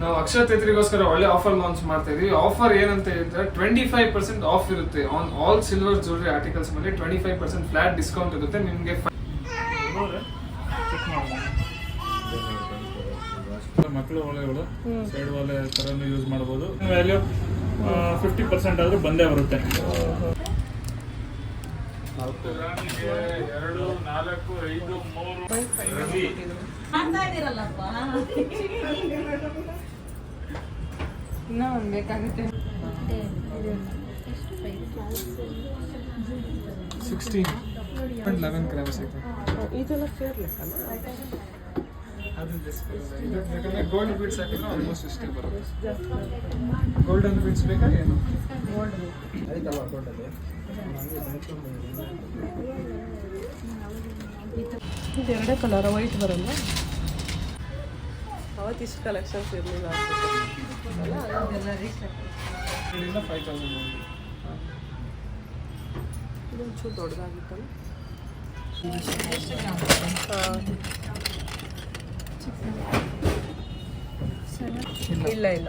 ನಾವು ಅಕ್ಷಯ ತೇತ್ರಿಗೋಸ್ಕರ ಒಳ್ಳೆ offer launch ಮಾಡ್ತಾ ಇದೀವಿ. ಆಫರ್ ಏನಂತ ಹೇಳಿದ್ರೆ 25% ಆಫ್ ಇರುತ್ತೆ on all silver jewellery articles ಮೇಲೆ. 25% ಫ್ಲಾಟ್ ಡಿಸ್ಕೌಂಟ್ ಇರುತ್ತೆ ನಿಮಗೆ. ಮಕ್ಕಳು ಒಳ್ಳೆಗಳು ಸೈಡ್ ವಾಲೆ ಥರನೂ ಯೂಸ್ ಮಾಡ್ಬೋದು. ವ್ಯಾಲ್ಯೂ 50% ಆದರೂ ಬಂದೇ ಬರುತ್ತೆ. 2, 4, 5, 3 ಇನ್ನೂ ಒಂದು ಬೇಕಾಗುತ್ತೆ. 16.11 ಗ್ರಾಮ್ಸ್ ಐತೆ. ಇದೆಲ್ಲ ಸೇರ್ಲಿಕ್ಕಲ್ಲ. ಯಾಕಂದ್ರೆ ಗೋಲ್ಡ್ ಬೀಡ್ಸ್ ಹಾಕಿದ್ರೆ ಆಲ್ಮೋಸ್ಟ್ ಇಷ್ಟೇ ಬರುತ್ತೆ. ಗೋಲ್ಡನ್ ಬೀಡ್ಸ್ ಬೇಕಾ ಏನು? ಇದು ಎರಡೇ ಕಲರ್ ವೈಟ್ ಬರಲ್ಲ. ಅವತ್ತಿಷ್ಟು ಕಲೆಕ್ಷನ್ಸ್ ಇರಲಿಲ್ಲ ಅಲ್ಲ. ಅದೆಲ್ಲ ಇದರಿಂದ 5,000 ಇದೊಂಚೂರು ದೊಡ್ಡದಾಗಿತ್ತಲ್ಲ. ಇಲ್ಲ ಇಲ್ಲ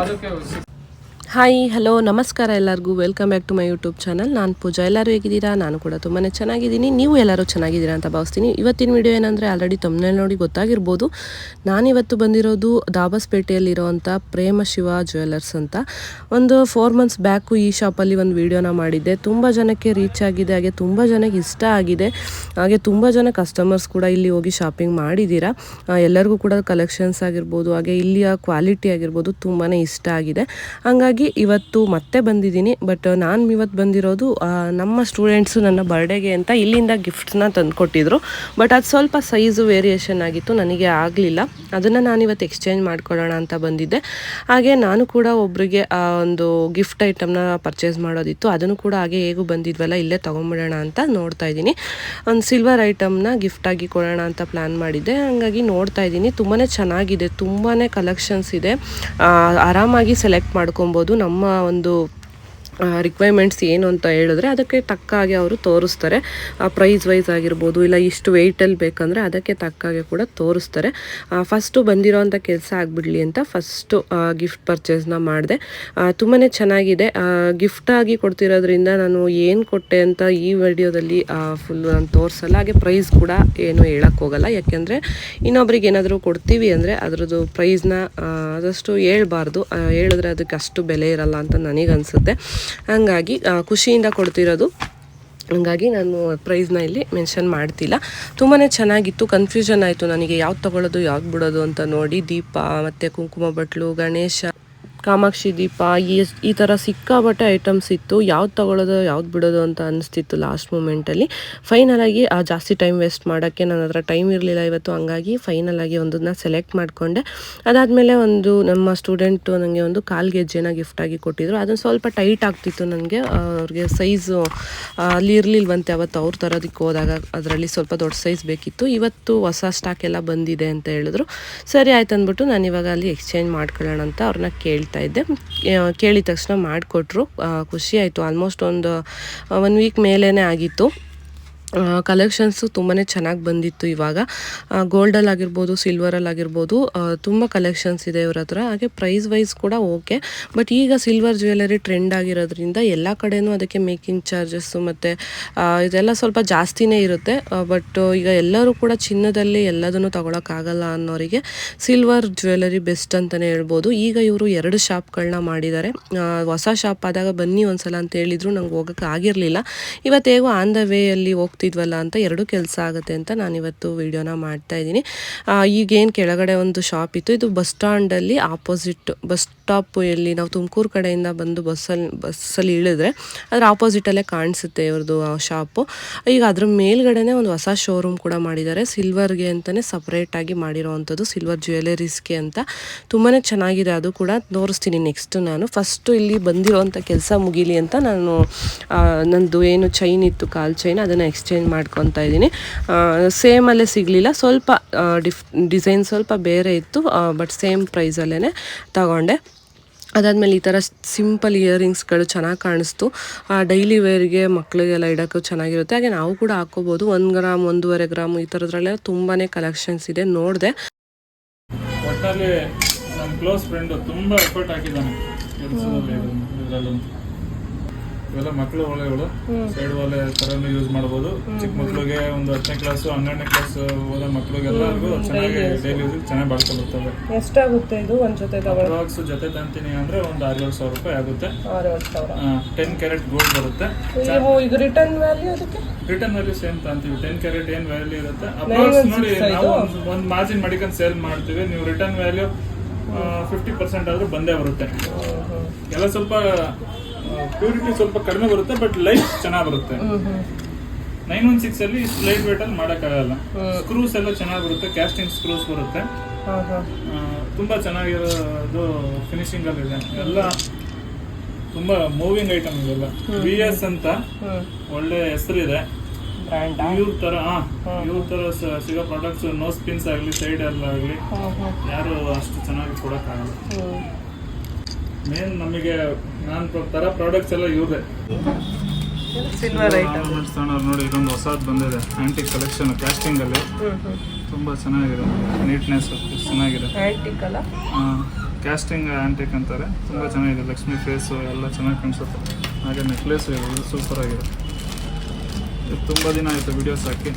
ಅದಕ್ಕೆ ಹಾಯ್ ಹಲೋ ನಮಸ್ಕಾರ ಎಲ್ಲರಿಗೂ. Welcome back to my YouTube channel. ನಾನು ಪೂಜಾ. ಎಲ್ಲರೂ ಹೇಗಿದ್ದೀರಾ? ನಾನು ಕೂಡ ತುಂಬಾ ಚೆನ್ನಾಗಿದ್ದೀನಿ. ನೀವು ಎಲ್ಲರೂ ಚೆನ್ನಾಗಿದ್ದೀರಾ ಅಂತ ಭಾವಿಸ್ತೀನಿ. ಇವತ್ತಿನ ವಿಡಿಯೋ ಏನಂದರೆ ಆಲ್ರೆಡಿ ತಮ್ಮನೇಲಿ ನೋಡಿ ಗೊತ್ತಾಗಿರ್ಬೋದು. ನಾನಿವತ್ತು ಬಂದಿರೋದು ದಾಬಸ್ಪೇಟೆಯಲ್ಲಿರೋವಂಥ ಪ್ರೇಮ ಶಿವ ಜ್ಯುವೆಲ್ಲರ್ಸ್ ಅಂತ. ಒಂದು 4 ಮಂತ್ಸ್ ಬ್ಯಾಕು ಈ ಶಾಪಲ್ಲಿ ಒಂದು ವಿಡಿಯೋನ ಮಾಡಿದ್ದೆ. ತುಂಬ ಜನಕ್ಕೆ ರೀಚ್ ಆಗಿದೆ, ಹಾಗೆ ತುಂಬ ಜನಕ್ಕೆ ಇಷ್ಟ ಆಗಿದೆ. ಹಾಗೆ ತುಂಬ ಜನ ಕಸ್ಟಮರ್ಸ್ ಕೂಡ ಇಲ್ಲಿ ಹೋಗಿ ಶಾಪಿಂಗ್ ಮಾಡಿದ್ದೀರಾ. ಎಲ್ಲರಿಗೂ ಕೂಡ ಕಲೆಕ್ಷನ್ಸ್ ಆಗಿರ್ಬೋದು, ಹಾಗೆ ಇಲ್ಲಿಯ ಕ್ವಾಲಿಟಿ ಆಗಿರ್ಬೋದು ತುಂಬಾ ಇಷ್ಟ ಆಗಿದೆ. ಹಾಗಾಗಿ ಇವತ್ತು ಮತ್ತೆ ಬಂದಿದ್ದೀನಿ. ಬಟ್ ನಾನು ಇವತ್ತು ಬಂದಿರೋದು ನಮ್ಮ ಸ್ಟೂಡೆಂಟ್ಸು ನನ್ನ ಬರ್ಡೇಗೆ ಅಂತ ಇಲ್ಲಿಂದ ಗಿಫ್ಟ್ಸ್ನ ತಂದುಕೊಟ್ಟಿದ್ರು. ಬಟ್ ಅದು ಸ್ವಲ್ಪ ಸೈಜು ವೇರಿಯೇಷನ್ ಆಗಿತ್ತು, ನನಗೆ ಆಗಲಿಲ್ಲ. ಅದನ್ನು ನಾನಿವತ್ತು ಎಕ್ಸ್ಚೇಂಜ್ ಮಾಡ್ಕೊಳ್ಳೋಣ ಅಂತ ಬಂದಿದ್ದೆ. ಹಾಗೆ ನಾನು ಕೂಡ ಒಬ್ಬರಿಗೆ ಒಂದು ಗಿಫ್ಟ್ ಐಟಮ್ನ ಪರ್ಚೇಸ್ ಮಾಡೋದಿತ್ತು. ಅದನ್ನು ಕೂಡ ಹಾಗೆ ಹೇಗೂ ಬಂದಿದ್ವಲ್ಲ ಇಲ್ಲೇ ತೊಗೊಂಬಿಡೋಣ ಅಂತ ನೋಡ್ತಾ ಇದ್ದೀನಿ. ಒಂದು ಸಿಲ್ವರ್ ಐಟಮ್ನ ಗಿಫ್ಟಾಗಿ ಕೊಡೋಣ ಅಂತ ಪ್ಲ್ಯಾನ್ ಮಾಡಿದ್ದೆ. ಹಾಗಾಗಿ ನೋಡ್ತಾ ಇದ್ದೀನಿ. ತುಂಬಾ ಚೆನ್ನಾಗಿದೆ, ತುಂಬಾ ಕಲೆಕ್ಷನ್ಸ್ ಇದೆ. ಆರಾಮಾಗಿ ಸೆಲೆಕ್ಟ್ ಮಾಡ್ಕೊಬೋದು. ನಮ್ಮ ಒಂದು ರಿಕ್ವೈರ್ಮೆಂಟ್ಸ್ ಏನು ಅಂತ ಹೇಳಿದ್ರೆ ಅದಕ್ಕೆ ತಕ್ಕ ಹಾಗೆ ಅವರು ತೋರಿಸ್ತಾರೆ. ಪ್ರೈಸ್ ವೈಸ್ ಆಗಿರ್ಬೋದು, ಇಲ್ಲ ಇಷ್ಟು ವೆಯ್ಟಲ್ಲಿ ಬೇಕಂದರೆ ಅದಕ್ಕೆ ತಕ್ಕ ಹಾಗೆ ಕೂಡ ತೋರಿಸ್ತಾರೆ. ಫಸ್ಟು ಬಂದಿರೋವಂಥ ಕೆಲಸ ಆಗಿಬಿಡಲಿ ಅಂತ ಫಸ್ಟು ಗಿಫ್ಟ್ ಪರ್ಚೇಸ್ನ ಮಾಡಿದೆ. ತುಂಬಾ ಚೆನ್ನಾಗಿದೆ. ಗಿಫ್ಟಾಗಿ ಕೊಡ್ತಿರೋದ್ರಿಂದ ನಾನು ಏನು ಕೊಟ್ಟೆ ಅಂತ ಈ ವಿಡಿಯೋದಲ್ಲಿ ಫುಲ್ ನಾನು ತೋರಿಸಲ್ಲ. ಹಾಗೆ ಪ್ರೈಸ್ ಕೂಡ ಏನು ಹೇಳೋಕ್ಕೋಗಲ್ಲ. ಯಾಕೆಂದರೆ ಇನ್ನೊಬ್ರಿಗೆ ಏನಾದರೂ ಕೊಡ್ತೀವಿ ಅಂದರೆ ಅದರದ್ದು ಪ್ರೈಸ್ನ ಆದಷ್ಟು ಹೇಳ್ಬಾರ್ದು. ಹೇಳಿದ್ರೆ ಅದಕ್ಕೆ ಅಷ್ಟು ಬೆಲೆ ಇರಲ್ಲ ಅಂತ ನನಗನ್ಸುತ್ತೆ. ಹಾಗಾಗಿ ಖುಷಿಯಿಂದ ಕೊಡ್ತಿರೋದು. ಹಾಗಾಗಿ ನಾನು ಪ್ರೈಸ್ನ ಇಲ್ಲಿ ಮೆನ್ಷನ್ ಮಾಡ್ತಿಲ್ಲ. ತುಂಬಾ ಚೆನ್ನಾಗಿತ್ತು. ಕನ್ಫ್ಯೂಷನ್ ಆಯಿತು ನನಗೆ ಯಾವ್ದು ತೊಗೊಳ್ಳೋದು ಯಾವ್ದು ಬಿಡೋದು ಅಂತ ನೋಡಿ. ದೀಪ ಮತ್ತು ಕುಂಕುಮ ಬಟ್ಲು, ಗಣೇಶ, ಕಾಮಾಕ್ಷಿ ದೀಪ, ಈ ಥರ ಸಿಕ್ಕಾಬಟ್ಟೆ ಐಟಮ್ಸ್ ಇತ್ತು. ಯಾವ್ದು ತೊಗೊಳ್ಳೋದು ಯಾವ್ದು ಬಿಡೋದು ಅಂತ ಅನಿಸ್ತಿತ್ತು ಲಾಸ್ಟ್ ಮೂಮೆಂಟಲ್ಲಿ. ಫೈನಲಾಗಿ ಜಾಸ್ತಿ ಟೈಮ್ ವೇಸ್ಟ್ ಮಾಡೋಕ್ಕೆ ನನ್ನ ಹತ್ರ ಟೈಮ್ ಇರಲಿಲ್ಲ ಇವತ್ತು. ಹಂಗಾಗಿ ಫೈನಲಾಗಿ ಒಂದನ್ನ ಸೆಲೆಕ್ಟ್ ಮಾಡಿಕೊಂಡೆ. ಅದಾದಮೇಲೆ ಒಂದು ನಮ್ಮ ಸ್ಟೂಡೆಂಟು ನನಗೆ ಒಂದು ಕಾಲು ಗೆಜ್ಜೆನ ಗಿಫ್ಟಾಗಿ ಕೊಟ್ಟಿದ್ರು. ಅದನ್ನು ಸ್ವಲ್ಪ ಟೈಟ್ ಆಗ್ತಿತ್ತು ನನಗೆ. ಅವ್ರಿಗೆ ಸೈಜು ಅಲ್ಲಿ ಇರಲಿಲ್ವಂತೆ ಅವತ್ತು ಅವ್ರು ತರೋದಕ್ಕೆ ಹೋದಾಗ. ಅದರಲ್ಲಿ ಸ್ವಲ್ಪ ದೊಡ್ಡ ಸೈಜ್ ಬೇಕಿತ್ತು. ಇವತ್ತು ಹೊಸ ಸ್ಟಾಕ್ ಎಲ್ಲ ಬಂದಿದೆ ಅಂತ ಹೇಳಿದ್ರು. ಸರಿ ಆಯ್ತು ಅಂದ್ಬಿಟ್ಟು ನಾನು ಇವಾಗ ಅಲ್ಲಿ ಎಕ್ಸ್ಚೇಂಜ್ ಮಾಡ್ಕೊಳ್ಳೋಣ ಅಂತ ಅವ್ರನ್ನ ಕೇಳ್ತಾ ಇದ್ದೆ. ಕೇಳಿದ ತಕ್ಷಣ ಮಾಡಿಕೊಟ್ರು. ಖುಷಿ ಆಯಿತು. ಆಲ್ಮೋಸ್ಟ್ ಒಂದು 1 ವೀಕ್ ಮೇಲೇ ಆಗಿತ್ತು. ಕಲೆಕ್ಷನ್ಸು ತುಂಬಾ ಚೆನ್ನಾಗಿ ಬಂದಿತ್ತು. ಇವಾಗ ಗೋಲ್ಡಲ್ಲಿ ಆಗಿರ್ಬೋದು, ಸಿಲ್ವರಲ್ಲಿ ಆಗಿರ್ಬೋದು ತುಂಬ ಕಲೆಕ್ಷನ್ಸ್ ಇದೆ ಇವ್ರ ಹತ್ರ. ಹಾಗೆ ಪ್ರೈಸ್ ವೈಸ್ ಕೂಡ ಓಕೆ. ಬಟ್ ಈಗ ಸಿಲ್ವರ್ ಜ್ಯುವೆಲರಿ ಟ್ರೆಂಡ್ ಆಗಿರೋದ್ರಿಂದ ಎಲ್ಲ ಕಡೆನೂ ಅದಕ್ಕೆ ಮೇಕಿಂಗ್ ಚಾರ್ಜಸ್ಸು ಮತ್ತು ಇದೆಲ್ಲ ಸ್ವಲ್ಪ ಜಾಸ್ತಿನೇ ಇರುತ್ತೆ. ಬಟ್ ಈಗ ಎಲ್ಲರೂ ಕೂಡ ಚಿನ್ನದಲ್ಲಿ ಎಲ್ಲದನ್ನು ತೊಗೊಳಕ್ಕಾಗಲ್ಲ ಅನ್ನೋರಿಗೆ ಸಿಲ್ವರ್ ಜ್ಯುವೆಲರಿ ಬೆಸ್ಟ್ ಅಂತಲೇ ಹೇಳ್ಬೋದು. ಈಗ ಇವರು 2 ಶಾಪ್ಗಳನ್ನ ಮಾಡಿದ್ದಾರೆ. ಹೊಸ ಶಾಪ್ ಆದಾಗ ಬನ್ನಿ ಒಂದ್ಸಲ ಅಂತ ಹೇಳಿದ್ರು. ನಂಗೆ ಹೋಗೋಕ್ಕೆ ಆಗಿರಲಿಲ್ಲ. ಇವತ್ತು ಹೇಗೋ ಆನ್ ದ ವೇಯಲ್ಲಿ ಹೋಗ್ತಿದ್ವಲ್ಲ ಅಂತ 2 ಕೆಲಸ ಆಗುತ್ತೆ ಅಂತ ನಾನಿವತ್ತು ವಿಡಿಯೋನ ಮಾಡ್ತಾ ಇದ್ದೀನಿ. ಈಗೇನು ಕೆಳಗಡೆ ಒಂದು ಶಾಪ್ ಇತ್ತು. ಇದು ಬಸ್ ಸ್ಟ್ಯಾಂಡಲ್ಲಿ ಆಪೋಸಿಟ್ ಬಸ್ ಸ್ಟಾಪ್ ಎಲ್ಲಿ ನಾವು ತುಮಕೂರು ಕಡೆಯಿಂದ ಬಂದು ಬಸ್ಸಲ್ಲಿ ಇಳಿದ್ರೆ ಅದ್ರ ಆಪೋಸಿಟಲ್ಲೇ ಕಾಣಿಸುತ್ತೆ ಇವ್ರದ್ದು ಶಾಪು. ಈಗ ಅದ್ರ ಮೇಲ್ಗಡೆನೆ ಒಂದು ಹೊಸ ಶೋರೂಮ್ ಕೂಡ ಮಾಡಿದ್ದಾರೆ. ಸಿಲ್ವರ್ಗೆ ಅಂತಲೇ ಸಪ್ರೇಟಾಗಿ ಮಾಡಿರೋವಂಥದ್ದು, ಸಿಲ್ವರ್ ಜ್ಯುವೆಲರೀಸ್ಗೆ ಅಂತ. ತುಂಬಾ ಚೆನ್ನಾಗಿದೆ. ಅದು ಕೂಡ ತೋರಿಸ್ತೀನಿ ನೆಕ್ಸ್ಟ್. ನಾನು ಫಸ್ಟು ಇಲ್ಲಿ ಬಂದಿರೋವಂಥ ಕೆಲಸ ಮುಗೀಲಿ ಅಂತ ನಾನು ನಂದು ಏನು ಚೈನ್ ಇತ್ತು, ಕಾಲು ಚೈನ್, ಅದನ್ನು ಎಕ್ಸ್ಚೇಂಜ್ ಮಾಡ್ಕೊತಾ ಇದ್ದೀನಿ. ಸೇಮಲ್ಲೇ ಸಿಗಲಿಲ್ಲ. ಸ್ವಲ್ಪ ಡಿಸೈನ್ ಸ್ವಲ್ಪ ಬೇರೆ ಇತ್ತು. ಬಟ್ ಸೇಮ್ ಪ್ರೈಸಲ್ಲೇ ತಗೊಂಡೆ. ಅದಾದಮೇಲೆ ಈ ಥರ ಸಿಂಪಲ್ ಇಯರಿಂಗ್ಸ್ಗಳು ಚೆನ್ನಾಗಿ ಕಾಣಿಸ್ತು. ಡೈಲಿ ವೇರ್ಗೆ ಮಕ್ಕಳಿಗೆಲ್ಲ ಇಡೋಕ್ಕೂ ಚೆನ್ನಾಗಿರುತ್ತೆ. ಹಾಗೆ ನಾವು ಕೂಡ ಹಾಕ್ಕೋಬೋದು. 1 ಗ್ರಾಮ್ 1.5 ಗ್ರಾಮ್ ಈ ಥರದ್ರಲ್ಲೆಲ್ಲ ತುಂಬಾ ಕಲೆಕ್ಷನ್ಸ್ ಇದೆ, ನೋಡಿದೆ. ಒಟ್ಟಿನಲ್ಲಿ ನನ್ನ ಕ್ಲೋಸ್ ಫ್ರೆಂಡು ತುಂಬ ಎಫರ್ಟ್ ಹಾಕಿದ್ದಾನೆ ಕೆಲಸದಲ್ಲಿ. ಇದರಲ್ಲಂತೂ ಇವೆಲ್ಲ ಮಕ್ಕಳು ಒಲೆಗಳು, ಸೈಡ್ ಒಲೆ ಥರನೂ ಯೂಸ್ ಮಾಡ್ಬೋದು. ಚಿಕ್ಕ ಮಕ್ಕಳಿಗೆ ಒಂದು 10ನೇ ಕ್ಲಾಸು 12ನೇ ಕ್ಲಾಸ್ ಓದೋ ಮಕ್ಕಳಿಗೆಲ್ಲರಿಗೂ ಚೆನ್ನಾಗಿ ಡೈಲಿ ಯೂಸ್ ಚೆನ್ನಾಗಿ ಬಾಳ್ಕೊಳ್ಳುತ್ತವೆ. ಎಷ್ಟಾಗುತ್ತೆ ಇದು ಒಂದು ಜೊತೆ ಬಾಕ್ಸ್ ಜೊತೆ ತಂತೀನಿ ಅಂದರೆ ಒಂದು 6-7 ಸಾವಿರ ರೂಪಾಯಿ ಆಗುತ್ತೆ. 10 ಕ್ಯಾರೆಟ್ ಗೋಲ್ಡ್ ಬರುತ್ತೆ. ಈಗ ರಿಟರ್ನ್ ವ್ಯಾಲ್ಯೂ ಅದಕ್ಕೆ ರಿಟರ್ನ್ ವ್ಯಾಲ್ಯೂ ಸೇಮ್ ತಂತೀವಿ. 10 ಕ್ಯಾರೆಟ್ ಏನು ವ್ಯಾಲ್ಯೂ ಇರುತ್ತೆ ಅಪ್ರಾಕ್ಸ್ ನೋಡಿ, ನಾವು ಒಂದು ಮಾರ್ಜಿನ್ ಮಾಡಿಕೊಂಡು ಸೇಲ್ ಮಾಡ್ತೀವಿ. ನೀವು ರಿಟರ್ನ್ ವ್ಯಾಲ್ಯೂ 50% ಆದರೂ ಬಂದೇ ಬರುತ್ತೆ. ಎಲ್ಲ ಸ್ವಲ್ಪ ಪ್ಯೂರಿಟಿ ಸ್ವಲ್ಪ ಕಡಿಮೆ ಬರುತ್ತೆ, ಬಟ್ ಲೈಫ್ ಚೆನ್ನಾಗಿ ಬರುತ್ತೆ. 916 ಅಲ್ಲಿ ಲೈಟ್ ವೇಟ್ ಅಲ್ಲಿ ಮಾಡೋಕ್ಕಾಗಲ್ಲ. ಸ್ಕ್ರೂಸ್ ಎಲ್ಲ ಚೆನ್ನಾಗಿ ಬರುತ್ತೆ, ಕ್ಯಾಸ್ಟಿಂಗ್ ಸ್ಕ್ರೂಸ್ ಬರುತ್ತೆ. ತುಂಬಾ ಚೆನ್ನಾಗಿರೋದು ಫಿನಿಶಿಂಗ್ ಅಲ್ಲಿ ಇದೆ. ಎಲ್ಲ ತುಂಬಾ ಮೂವಿಂಗ್ ಐಟಮ್ ಇದೆಲ್ಲ. VS ಅಂತ ಒಳ್ಳೆ ಹೆಸರಿದೆ. ಇವ್ರ ತರ ಸಿಗೋ ಪ್ರಾಡಕ್ಟ್ಸ್ ನೋ ಸ್ಪಿನ್ಸ್ ಆಗಲಿ ಸೈಡ್ ಆಗಲಿ ಯಾರು ಅಷ್ಟು ಚೆನ್ನಾಗಿ ಕೊಡೋಕ್ಕಾಗಲ್ಲ. ಮೇನ್ ನಮಗೆ ನಾನು ತರ ಪ್ರಾಡಕ್ಟ್ಸ್ ಎಲ್ಲ ಇವ್ರದೇ. ಸಿಲ್ವರ್ ಐಟಮ್ ನೋಡಿ, ಇದೊಂದು ಹೊಸದು ಬಂದಿದೆ, ಆಂಟಿಕ್ ಕಲೆಕ್ಷನ್ ಕ್ಯಾಸ್ಟಿಂಗ್ ಅಲ್ಲಿ. ತುಂಬಾ ಚೆನ್ನಾಗಿದೆ, ನೀಟ್ನೆಸ್ ಚೆನ್ನಾಗಿದೆ. ಕ್ಯಾಸ್ಟಿಂಗ್ ಆಂಟಿಕ್ ಅಂತಾರೆ. ತುಂಬಾ ಚೆನ್ನಾಗಿದೆ. ಲಕ್ಷ್ಮಿ ಫೇಸ್ ಎಲ್ಲ ಚೆನ್ನಾಗಿ ಕಾಣಿಸುತ್ತೆ. ಹಾಗೆ ನೆಕ್ಲೆಸ್ ಇದೆ, ಸೂಪರ್ ಆಗಿದೆ. ಇದು ತುಂಬ ದಿನ ಆಯಿತು ವಿಡಿಯೋಸ್ ಹಾಕಿ.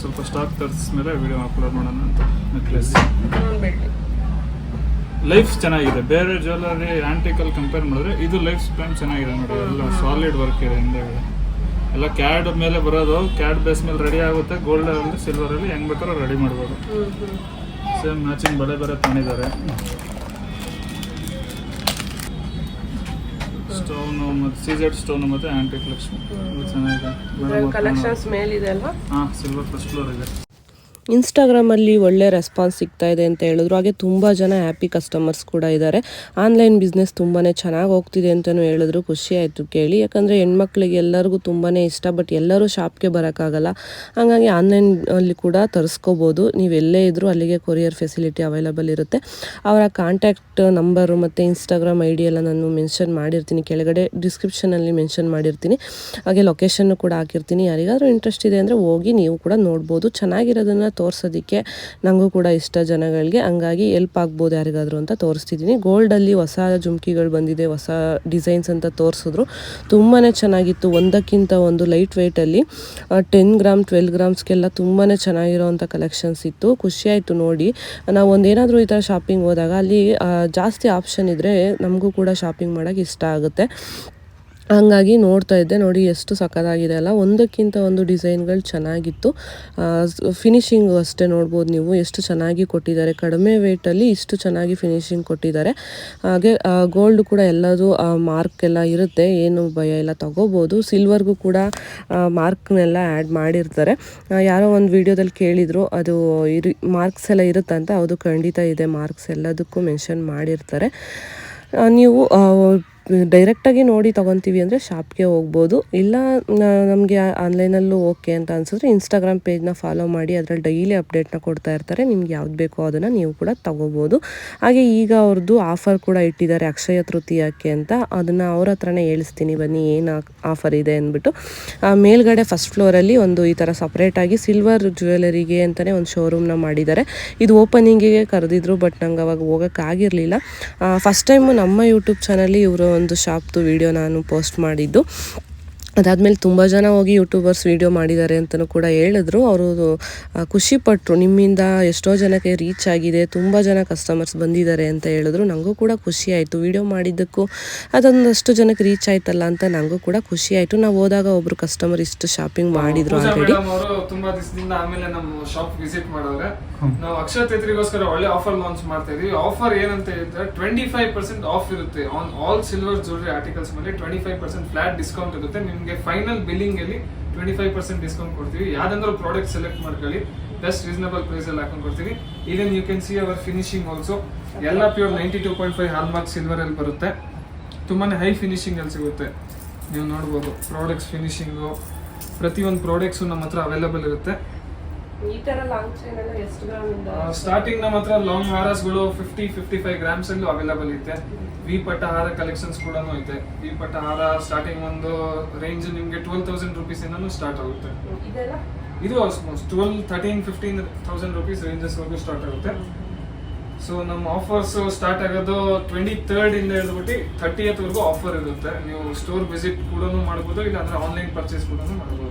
ಸ್ವಲ್ಪ ಸ್ಟಾಕ್ ತರಿಸ್ಮೇಲೆ ವಿಡಿಯೋ ಅಪ್ಲೋಡ್ ಮಾಡೋಣ ಅಂತ. ನೆಕ್ಲೆಸ್ ಲೈಫ್ ಚೆನ್ನಾಗಿದೆ. ಬೇರೆ ಜ್ಯುವೆಲ್ಲರಿ ಆಂಟಿಕಲ್ಲಿ ಕಂಪೇರ್ ಮಾಡಿದ್ರೆ ಇದು ಲೈಫ್ ಸ್ಪ್ಯಾನ್ ಚೆನ್ನಾಗಿದೆ ನೋಡಿ. ಎಲ್ಲ ಸಾಲಿಡ್ ವರ್ಕ್ ಇದೆ ಹಿಂದೆಗಡೆ. ಎಲ್ಲ ಕ್ಯಾಡ್ ಮೇಲೆ ಬರೋದು, ಕ್ಯಾಡ್ ಬೇಸ್ ಮೇಲೆ ರೆಡಿ ಆಗುತ್ತೆ. ಗೋಲ್ಡಲ್ಲಿ ಸಿಲ್ವರಲ್ಲಿ ಹೆಂಗೆ ಬೇಕಾದ್ರೂ ರೆಡಿ ಮಾಡ್ಬೋದು. ಸೇಮ್ ಮ್ಯಾಚಿಂಗ್ ಬಳೆ ಬೇರೆ ತಂದಿದ್ದಾರೆ. ಸ್ಟೋನು ಮತ್ತು ಸೀಜೆಡ್ ಸ್ಟೋನು ಮತ್ತು ಆಂಟಿಕ್ ಲಕ್ಷ್ಮಿ ಚೆನ್ನಾಗಿದೆ. ಕಲೆಕ್ಷನ್ಸ್ ಮೇಲಿದೆ ಅಲ್ವಾ? ಸಿಲ್ವರ್ ಫಸ್ಟ್ ಫ್ಲೋರ್ ಇದೆ. ಇನ್ಸ್ಟಾಗ್ರಾಮಲ್ಲಿ ಒಳ್ಳೆ ರೆಸ್ಪಾನ್ಸ್ ಸಿಗ್ತಾ ಇದೆ ಅಂತ ಹೇಳಿದ್ರು. ಹಾಗೆ ತುಂಬ ಜನ ಹ್ಯಾಪಿ ಕಸ್ಟಮರ್ಸ್ ಕೂಡ ಇದ್ದಾರೆ. ಆನ್ಲೈನ್ ಬಿಸ್ನೆಸ್ ತುಂಬಾ ಚೆನ್ನಾಗಿ ಹೋಗ್ತಿದೆ ಅಂತಲೂ ಹೇಳಿದ್ರು. ಖುಷಿ ಆಯಿತು ಕೇಳಿ. ಯಾಕಂದರೆ ಹೆಣ್ಮಕ್ಳಿಗೆ ಎಲ್ಲರಿಗೂ ತುಂಬಾ ಇಷ್ಟ, ಬಟ್ ಎಲ್ಲರೂ ಶಾಪ್ಗೆ ಬರೋಕ್ಕಾಗಲ್ಲ. ಹಾಗಾಗಿ ಆನ್ಲೈನಲ್ಲಿ ಕೂಡ ತರಿಸ್ಕೋಬೋದು. ನೀವು ಎಲ್ಲೇ ಇದ್ದರೂ ಅಲ್ಲಿಗೆ ಕೊರಿಯರ್ ಫೆಸಿಲಿಟಿ ಅವೈಲಬಲ್ ಇರುತ್ತೆ. ಅವರ ಕಾಂಟ್ಯಾಕ್ಟ್ ನಂಬರು ಮತ್ತು ಇನ್ಸ್ಟಾಗ್ರಾಮ್ ID ಎಲ್ಲ ನಾನು ಮೆನ್ಷನ್ ಮಾಡಿರ್ತೀನಿ, ಕೆಳಗಡೆ ಡಿಸ್ಕ್ರಿಪ್ಷನಲ್ಲಿ ಮೆನ್ಷನ್ ಮಾಡಿರ್ತೀನಿ. ಹಾಗೆ ಲೊಕೇಶನ್ನು ಕೂಡ ಹಾಕಿರ್ತೀನಿ. ಯಾರಿಗಾದರೂ ಇಂಟ್ರೆಸ್ಟ್ ಇದೆ ಅಂದರೆ ಹೋಗಿ ನೀವು ಕೂಡ ನೋಡ್ಬೋದು. ಚೆನ್ನಾಗಿರೋದನ್ನು ತೋರಿಸೋದಕ್ಕೆ ನನಗೂ ಕೂಡ ಇಷ್ಟ ಜನಗಳಿಗೆ, ಹಂಗಾಗಿ ಹೆಲ್ಪ್ ಆಗ್ಬೋದು ಯಾರಿಗಾದರೂ ಅಂತ ತೋರಿಸ್ತಿದ್ದೀನಿ. ಗೋಲ್ಡಲ್ಲಿ ಹೊಸ ಜುಮ್ಕಿಗಳು ಬಂದಿದೆ, ಹೊಸ ಡಿಸೈನ್ಸ್ ಅಂತ ತೋರಿಸಿದ್ರು. ತುಂಬಾ ಚೆನ್ನಾಗಿತ್ತು. ಒಂದಕ್ಕಿಂತ ಒಂದು ಲೈಟ್ ವೆಯ್ಟಲ್ಲಿ 10 ಗ್ರಾಮ್ 12 ಗ್ರಾಮ್ಸ್ಗೆಲ್ಲ ತುಂಬಾ ಚೆನ್ನಾಗಿರೋವಂಥ ಕಲೆಕ್ಷನ್ಸ್ ಇತ್ತು. ಖುಷಿಯಾಯಿತು ನೋಡಿ. ನಾವು ಒಂದೇನಾದರೂ ಈ ಥರ ಶಾಪಿಂಗ್ ಹೋದಾಗ ಅಲ್ಲಿ ಜಾಸ್ತಿ ಆಪ್ಷನ್ ಇದ್ದರೆ ನಮಗೂ ಕೂಡ ಶಾಪಿಂಗ್ ಮಾಡೋಕ್ಕೆ ಇಷ್ಟ ಆಗುತ್ತೆ. ಹಂಗಾಗಿ ನೋಡ್ತಾ ಇದ್ದೆ ನೋಡಿ, ಎಷ್ಟು ಸಖತ್ತಾಗಿದೆ ಅಲ್ಲ. ಒಂದಕ್ಕಿಂತ ಒಂದು ಡಿಸೈನ್ಗಳು ಚೆನ್ನಾಗಿತ್ತು. ಫಿನಿಶಿಂಗು ಅಷ್ಟೇ ನೋಡ್ಬೋದು ನೀವು, ಎಷ್ಟು ಚೆನ್ನಾಗಿ ಕೊಟ್ಟಿದ್ದಾರೆ. ಕಡಿಮೆ ವೇಟಲ್ಲಿ ಇಷ್ಟು ಚೆನ್ನಾಗಿ ಫಿನಿಶಿಂಗ್ ಕೊಟ್ಟಿದ್ದಾರೆ. ಹಾಗೆ ಗೋಲ್ಡ್ ಕೂಡ ಎಲ್ಲದು ಮಾರ್ಕ್ ಎಲ್ಲ ಇರುತ್ತೆ, ಏನು ಭಯ ಇಲ್ಲ, ತಗೋಬೋದು. ಸಿಲ್ವರ್ಗೂ ಕೂಡ ಮಾರ್ಕ್ನೆಲ್ಲ ಆ್ಯಡ್ ಮಾಡಿರ್ತಾರೆ. ಯಾರೋ ಒಂದು ವಿಡಿಯೋದಲ್ಲಿ ಕೇಳಿದರು ಅದು ಮಾರ್ಕ್ಸ್ ಎಲ್ಲ ಇರುತ್ತಂತ. ಅದು ಖಂಡಿತ ಇದೆ, ಮಾರ್ಕ್ಸ್ ಎಲ್ಲದಕ್ಕೂ ಮೆನ್ಷನ್ ಮಾಡಿರ್ತಾರೆ. ನೀವು ಡೈರೆಕ್ಟಾಗಿ ನೋಡಿ ತೊಗೊತೀವಿ ಅಂದರೆ ಶಾಪ್ಗೆ ಹೋಗ್ಬೋದು. ಇಲ್ಲ ನಮಗೆ ಆನ್ಲೈನಲ್ಲೂ ಓಕೆ ಅಂತ ಅನಿಸಿದ್ರೆ ಇನ್ಸ್ಟಾಗ್ರಾಮ್ ಪೇಜ್ನ ಫಾಲೋ ಮಾಡಿ, ಅದರಲ್ಲಿ ಡೈಲಿ ಅಪ್ಡೇಟ್ನ ಕೊಡ್ತಾ ಇರ್ತಾರೆ. ನಿಮ್ಗೆ ಯಾವ್ದು ಬೇಕೋ ಅದನ್ನು ನೀವು ಕೂಡ ತೊಗೋಬೋದು. ಹಾಗೆ ಈಗ ಅವ್ರದ್ದು ಆಫರ್ ಕೂಡ ಇಟ್ಟಿದ್ದಾರೆ ಅಕ್ಷಯ ತೃತೀಯಕ್ಕೆ ಅಂತ. ಅದನ್ನು ಅವ್ರ ಹತ್ರನೇ ಹೇಳಿಸ್ತೀನಿ ಬನ್ನಿ ಏನು ಆಫರ್ ಇದೆ ಅಂದ್ಬಿಟ್ಟು. ಮೇಲ್ಗಡೆ ಫಸ್ಟ್ ಫ್ಲೋರಲ್ಲಿ ಒಂದು ಈ ಥರ ಸಪ್ರೇಟಾಗಿ ಸಿಲ್ವರ್ ಜ್ಯುವೆಲರಿಗೆ ಅಂತಲೇ ಒಂದು ಶೋರೂಮ್ನ ಮಾಡಿದ್ದಾರೆ. ಇದು ಓಪನಿಂಗಿಗೆ ಕರೆದಿದ್ರು, ಬಟ್ ನಂಗೆ ಅವಾಗ ಹೋಗೋಕ್ಕಾಗಿರಲಿಲ್ಲ. ಫಸ್ಟ್ ಟೈಮು ನಮ್ಮ ಯೂಟ್ಯೂಬ್ ಚಾನಲ್ಲಿ ಇವರು ಒಂದು ಶಾಪ್ದು ವಿಡಿಯೋ ನಾನು ಪೋಸ್ಟ್ ಮಾಡಿದ್ದು. ಅದಾದಮೇಲೆ ತುಂಬ ಜನ ಹೋಗಿ ಯೂಟ್ಯೂಬರ್ಸ್ ವೀಡಿಯೋ ಮಾಡಿದ್ದಾರೆ ಅಂತಲೂ ಕೂಡ ಹೇಳಿದ್ರು. ಅವರು ಖುಷಿಪಟ್ಟರು, ನಿಮ್ಮಿಂದ ಎಷ್ಟೋ ಜನಕ್ಕೆ ರೀಚ್ ಆಗಿದೆ, ತುಂಬ ಜನ ಕಸ್ಟಮರ್ಸ್ ಬಂದಿದ್ದಾರೆ ಅಂತ ಹೇಳಿದ್ರು. ನನಗೂ ಕೂಡ ಖುಷಿ ಆಯಿತು. ವೀಡಿಯೋ ಮಾಡಿದ್ದಕ್ಕೂ ಅದೊಂದಷ್ಟು ಜನಕ್ಕೆ ರೀಚ್ ಆಯ್ತಲ್ಲ ಅಂತ ನನಗೂ ಕೂಡ ಖುಷಿ ಆಯಿತು. ನಾವು ಹೋದಾಗ ಒಬ್ಬರು ಕಸ್ಟಮರ್ ಇಷ್ಟು ಶಾಪಿಂಗ್ ಮಾಡಿದ್ರು ಆಲ್ರೆಡಿ. ಅವರು ತುಂಬಾ ದಿವಸದಿಂದ ಆಮೇಲೆ ನಮ್ಮ ಶಾಪ್ ವಿಸಿಟ್ ಮಾಡಿದ್ರೆ ನಾವು ಅಕ್ಷಯ ತೃತೀಯಗೋಸ್ಕರ ಒಳ್ಳೆ ಆಫರ್ ಲಾಂಚ್ ಮಾಡ್ತಾ ಇದೀವಿ. ಆಫರ್ ಏನಂತ ಹೇಳಿದ್ರೆ 25% ಆಫ್ ಇರುತ್ತೆ on all silver jewellery articles ಮೇಲೆ. 25% ಫ್ಲಾಟ್ ಡಿಸ್ಕೌಂಟ್ ಇರುತ್ತೆ. ನಿಮಗೆ ಫೈನಲ್ ಬಿಲ್ಲಿಂಗ್ ಅಲ್ಲಿ 25% ಡಿಸ್ಕೌಂಟ್ ಕೊಡ್ತೀವಿ. ಯಾವ್ದಾದ್ರು ಪ್ರಾಡಕ್ಟ್ ಸೆಲೆಕ್ಟ್ ಮಾಡ್ಕೊಳ್ಳಿ, ಬೆಸ್ಟ್ ರೀಸನಬಲ್ ಪ್ರೈಸ್ ಅಲ್ಲಿ ಹಾಕೊಂಡು ಕೊಡ್ತೀವಿ. Even you can see our finishing also. ಎಲ್ಲ ಪ್ಯೂರ್ 92.5 ಹಾಲ್ಮಾರ್ಕ್ ಸಿಲ್ವರ್ ಅಲ್ಲಿ ಬರುತ್ತೆ. ತುಂಬಾನೇ ಹೈ ಫಿನಿಶಿಂಗ್ ಅಲ್ಲಿ ಸಿಗುತ್ತೆ. ನೀವು ನೋಡ್ಬೋದು ಪ್ರಾಡಕ್ಟ್ಸ್ ಫಿನಿಶಿಂಗು, ಪ್ರತಿಯೊಂದು ಪ್ರಾಡಕ್ಟ್ಸು ನಮ್ಮ ಹತ್ರ ಅವೈಲೇಬಲ್ ಇರುತ್ತೆ. ಈ ತರ ಲಾಂಗ್ ಚೈನ್ ಎಲ್ಲ ಎಷ್ಟು ಗ್ರಾಮ್ ಇಂದ ಸ್ಟಾರ್ಟಿಂಗ್ ನಮ್ಮ ಹತ್ರ ಲಾಂಗ್ ಹಾರಸ್ಗಳು 50-55 ಗ್ರಾಮ್ಸ್ ಅಲ್ಲೂ ಅವೈಲೇಬಲ್ ಐತೆ. ವಿ ಪಟ್ಟ ಹಾರ ಕಲೆಕ್ಷನ್ಸ್ ಕೂಡ ಐತೆ. ವಿ ಪಟ್ಟ ಹಾರ ಸ್ಟಾರ್ಟಿಂಗ್ ಒಂದು ರೇಂಜ್ ನಿಮ್ಗೆ 12,000 ರುಪೀಸ್ ಇಂದನೂ ಸ್ಟಾರ್ಟ್ ಆಗುತ್ತೆ. ಇದೆಲ್ಲ ಇದು ಆಲ್ಮೋಸ್ಟ್ 12-13-15,000 ರುಪೀಸ್ ರೇಂಜಸ್ ವರೆಗೂ ಸ್ಟಾರ್ಟ್ ಆಗುತ್ತೆ. ಸೊ ನಮ್ಮ ಆಫರ್ಸ್ ಸ್ಟಾರ್ಟ್ ಆಗೋದು 23rd ಇಂದ ಹಿಡಿದ್ಬಿಟ್ಟು 30th ವರೆಗೂ ಆಫರ್ ಇರುತ್ತೆ. ನೀವು ಸ್ಟೋರ್ ವಿಸಿಟ್ ಕೂಡ ಮಾಡ್ಬೋದು, ಇಲ್ಲಾಂದ್ರೆ ಆನ್ಲೈನ್ ಪರ್ಚೇಸ್ ಕೂಡ ಮಾಡ್ಬೋದು.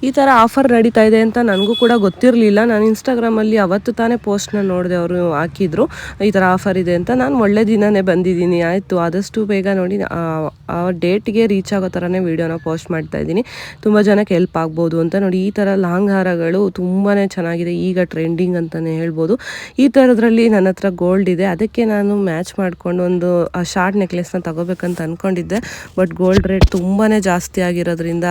ಈ ಥರ ಆಫರ್ ನಡೀತಾ ಇದೆ ಅಂತ ನನಗೂ ಕೂಡ ಗೊತ್ತಿರಲಿಲ್ಲ. ನಾನು ಇನ್ಸ್ಟಾಗ್ರಾಮಲ್ಲಿ ಅವತ್ತು ತಾನೇ ಪೋಸ್ಟ್ನ ನೋಡಿದೆ, ಅವರು ಹಾಕಿದ್ರು ಈ ಥರ ಆಫರ್ ಇದೆ ಅಂತ. ನಾನು ಒಳ್ಳೆ ದಿನನೇ ಬಂದಿದ್ದೀನಿ, ಆಯಿತು ಆದಷ್ಟು ಬೇಗ ನೋಡಿ ಆ ಡೇಟ್ಗೆ ರೀಚ್ ಆಗೋ ಥರನೇ ವೀಡಿಯೋನ ಪೋಸ್ಟ್ ಮಾಡ್ತಾ ಇದ್ದೀನಿ, ತುಂಬ ಜನಕ್ಕೆ ಹೆಲ್ಪ್ ಆಗ್ಬೋದು ಅಂತ. ನೋಡಿ ಈ ಥರ ಲಾಂಗ್ ಹಾರಗಳು ತುಂಬಾ ಚೆನ್ನಾಗಿದೆ, ಈಗ ಟ್ರೆಂಡಿಂಗ್ ಅಂತಲೇ ಹೇಳ್ಬೋದು. ಈ ಥರದ್ರಲ್ಲಿ ನನ್ನ ಹತ್ರ ಗೋಲ್ಡ್ ಇದೆ, ಅದಕ್ಕೆ ನಾನು ಮ್ಯಾಚ್ ಮಾಡಿಕೊಂಡು ಒಂದು ಶಾರ್ಟ್ ನೆಕ್ಲೆಸ್ನ ತಗೋಬೇಕಂತ ಅಂದ್ಕೊಂಡಿದ್ದೆ. ಬಟ್ ಗೋಲ್ಡ್ ರೇಟ್ ತುಂಬಾ ಜಾಸ್ತಿ ಆಗಿರೋದ್ರಿಂದ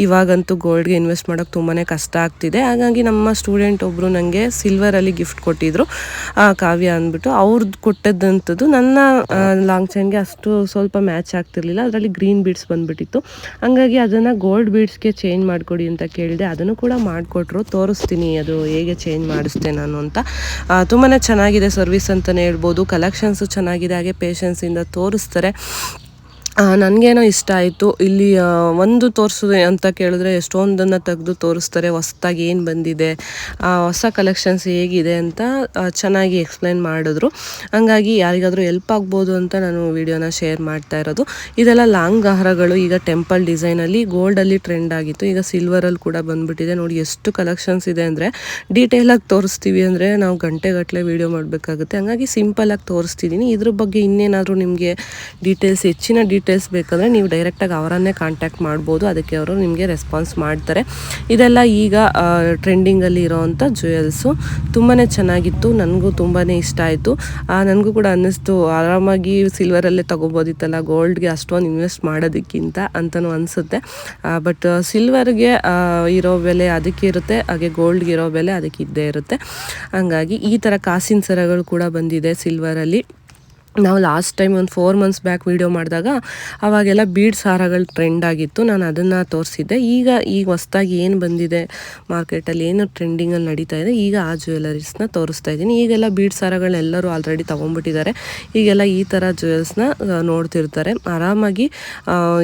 ಇವಾಗಂತೂ ಗೋಲ್ಡ್ಗೆ ಇನ್ವೆಸ್ಟ್ ಮಾಡೋಕ್ಕೆ ತುಂಬಾ ಕಷ್ಟ ಆಗ್ತಿದೆ. ಹಾಗಾಗಿ ನಮ್ಮ ಸ್ಟೂಡೆಂಟ್ ಒಬ್ಬರು ನನಗೆ ಸಿಲ್ವರಲ್ಲಿ ಗಿಫ್ಟ್ ಕೊಟ್ಟಿದ್ರು, ಕಾವ್ಯ ಅಂದ್ಬಿಟ್ಟು. ಅವ್ರದ್ದು ಕೊಟ್ಟದ್ದಂಥದ್ದು ನನ್ನ ಲಾಂಗ್ ಚೈನ್ಗೆ ಅಷ್ಟು ಸ್ವಲ್ಪ ಮ್ಯಾಚ್ ಆಗ್ತಿರ್ಲಿಲ್ಲ, ಅದರಲ್ಲಿ ಗ್ರೀನ್ ಬೀಡ್ಸ್ ಬಂದುಬಿಟ್ಟಿತ್ತು. ಹಂಗಾಗಿ ಅದನ್ನು ಗೋಲ್ಡ್ ಬೀಡ್ಸ್ಗೆ ಚೇಂಜ್ ಮಾಡಿಕೊಡಿ ಅಂತ ಕೇಳಿದೆ, ಅದನ್ನು ಕೂಡ ಮಾಡಿಕೊಟ್ರು. ತೋರಿಸ್ತೀನಿ ಅದು ಹೇಗೆ ಚೇಂಜ್ ಮಾಡಿಸ್ದೆ ನಾನು ಅಂತ. ತುಂಬಾ ಚೆನ್ನಾಗಿದೆ ಸರ್ವಿಸ್ ಅಂತಲೇ ಹೇಳ್ಬೋದು. ಕಲೆಕ್ಷನ್ಸು ಚೆನ್ನಾಗಿದೆ, ಹಾಗೆ ಪೇಷನ್ಸಿಂದ ತೋರಿಸ್ತಾರೆ. ನನಗೇನೋ ಇಷ್ಟ ಆಯಿತು. ಇಲ್ಲಿ ಒಂದು ತೋರಿಸೋದು ಅಂತ ಕೇಳಿದ್ರೆ ಎಷ್ಟೊಂದನ್ನು ತೆಗೆದು ತೋರಿಸ್ತಾರೆ, ಹೊಸ್ದಾಗಿ ಏನು ಬಂದಿದೆ, ಹೊಸ ಕಲೆಕ್ಷನ್ಸ್ ಹೇಗಿದೆ ಅಂತ ಚೆನ್ನಾಗಿ ಎಕ್ಸ್ಪ್ಲೈನ್ ಮಾಡಿದ್ರು. ಹಂಗಾಗಿ ಯಾರಿಗಾದರೂ ಹೆಲ್ಪ್ ಆಗ್ಬೋದು ಅಂತ ನಾನು ವಿಡಿಯೋನ ಶೇರ್ ಮಾಡ್ತಾ ಇರೋದು. ಇದೆಲ್ಲ ಲಾಂಗ್ ಹಾರಗಳು ಈಗ ಟೆಂಪಲ್ ಡಿಸೈನಲ್ಲಿ ಗೋಲ್ಡಲ್ಲಿ ಟ್ರೆಂಡ್ ಆಗಿತ್ತು, ಈಗ ಸಿಲ್ವರಲ್ಲಿ ಕೂಡ ಬಂದುಬಿಟ್ಟಿದೆ. ನೋಡಿ ಎಷ್ಟು ಕಲೆಕ್ಷನ್ಸ್ ಇದೆ ಅಂದರೆ, ಡೀಟೇಲಾಗಿ ತೋರಿಸ್ತೀವಿ ಅಂದರೆ ನಾವು ಗಂಟೆಗಟ್ಟಲೆ ವೀಡಿಯೋ ಮಾಡಬೇಕಾಗುತ್ತೆ. ಹಂಗಾಗಿ ಸಿಂಪಲಾಗಿ ತೋರಿಸ್ತಿದ್ದೀನಿ. ಇದ್ರ ಬಗ್ಗೆ ಇನ್ನೇನಾದರೂ ನಿಮಗೆ ಹೆಚ್ಚಿನ ಡೀಟೇಲ್ಸ್ ಬೇಕಂದರೆ ನೀವು ಡೈರೆಕ್ಟಾಗಿ ಅವರನ್ನೇ ಕಾಂಟ್ಯಾಕ್ಟ್ ಮಾಡ್ಬೋದು, ಅದಕ್ಕೆ ಅವರು ನಿಮಗೆ ರೆಸ್ಪಾನ್ಸ್ ಮಾಡ್ತಾರೆ. ಇದೆಲ್ಲ ಈಗ ಟ್ರೆಂಡಿಂಗಲ್ಲಿ ಇರೋವಂಥ ಜ್ಯುವೆಲ್ಸು ತುಂಬಾ ಚೆನ್ನಾಗಿತ್ತು, ನನಗೂ ತುಂಬಾ ಇಷ್ಟ ಆಯಿತು. ನನಗೂ ಕೂಡ ಅನ್ನಿಸ್ತು ಆರಾಮಾಗಿ ಸಿಲ್ವರಲ್ಲೇ ತೊಗೋಬೋದಿತ್ತಲ್ಲ, ಗೋಲ್ಡ್ಗೆ ಅಷ್ಟೊಂದು ಇನ್ವೆಸ್ಟ್ ಮಾಡೋದಕ್ಕಿಂತ ಅಂತಲೂ ಅನಿಸುತ್ತೆ. ಬಟ್ ಸಿಲ್ವರ್ಗೆ ಇರೋ ಬೆಲೆ ಅದಕ್ಕೆ ಇರುತ್ತೆ, ಹಾಗೆ ಗೋಲ್ಡ್ಗೆ ಇರೋ ಬೆಲೆ ಅದಕ್ಕೆ ಇದ್ದೇ ಇರುತ್ತೆ. ಹಂಗಾಗಿ ಈ ಥರ ಕಾಸಿನ ಸರಗಳು ಕೂಡ ಬಂದಿದೆ ಸಿಲ್ವರಲ್ಲಿ. ನಾವು ಲಾಸ್ಟ್ ಟೈಮ್ ಒಂದು 4 months ಬ್ಯಾಕ್ ವೀಡಿಯೋ ಮಾಡಿದಾಗ ಅವಾಗೆಲ್ಲ ಬೀಡ್ಸ್ ಹಾರಗಳು ಟ್ರೆಂಡ್ ಆಗಿತ್ತು, ನಾನು ಅದನ್ನು ತೋರಿಸಿದ್ದೆ. ಈಗ ಹೊಸ್ದಾಗಿ ಏನು ಬಂದಿದೆ ಮಾರ್ಕೆಟಲ್ಲಿ, ಏನು ಟ್ರೆಂಡಿಂಗಲ್ಲಿ ನಡೀತಾ ಇದೆ, ಈಗ ಆ ಜ್ಯುವೆಲರೀಸ್ನ ತೋರಿಸ್ತಾ ಇದ್ದೀನಿ. ಈಗೆಲ್ಲ ಬೀಡ್ಸ್ ಹಾರಗಳನ್ನೆಲ್ಲರೂ ಆಲ್ರೆಡಿ ತೊಗೊಂಡ್ಬಿಟ್ಟಿದ್ದಾರೆ. ಈಗೆಲ್ಲ ಈ ಥರ ಜ್ಯುವೆಲ್ಸ್ನ ನೋಡ್ತಿರ್ತಾರೆ. ಆರಾಮಾಗಿ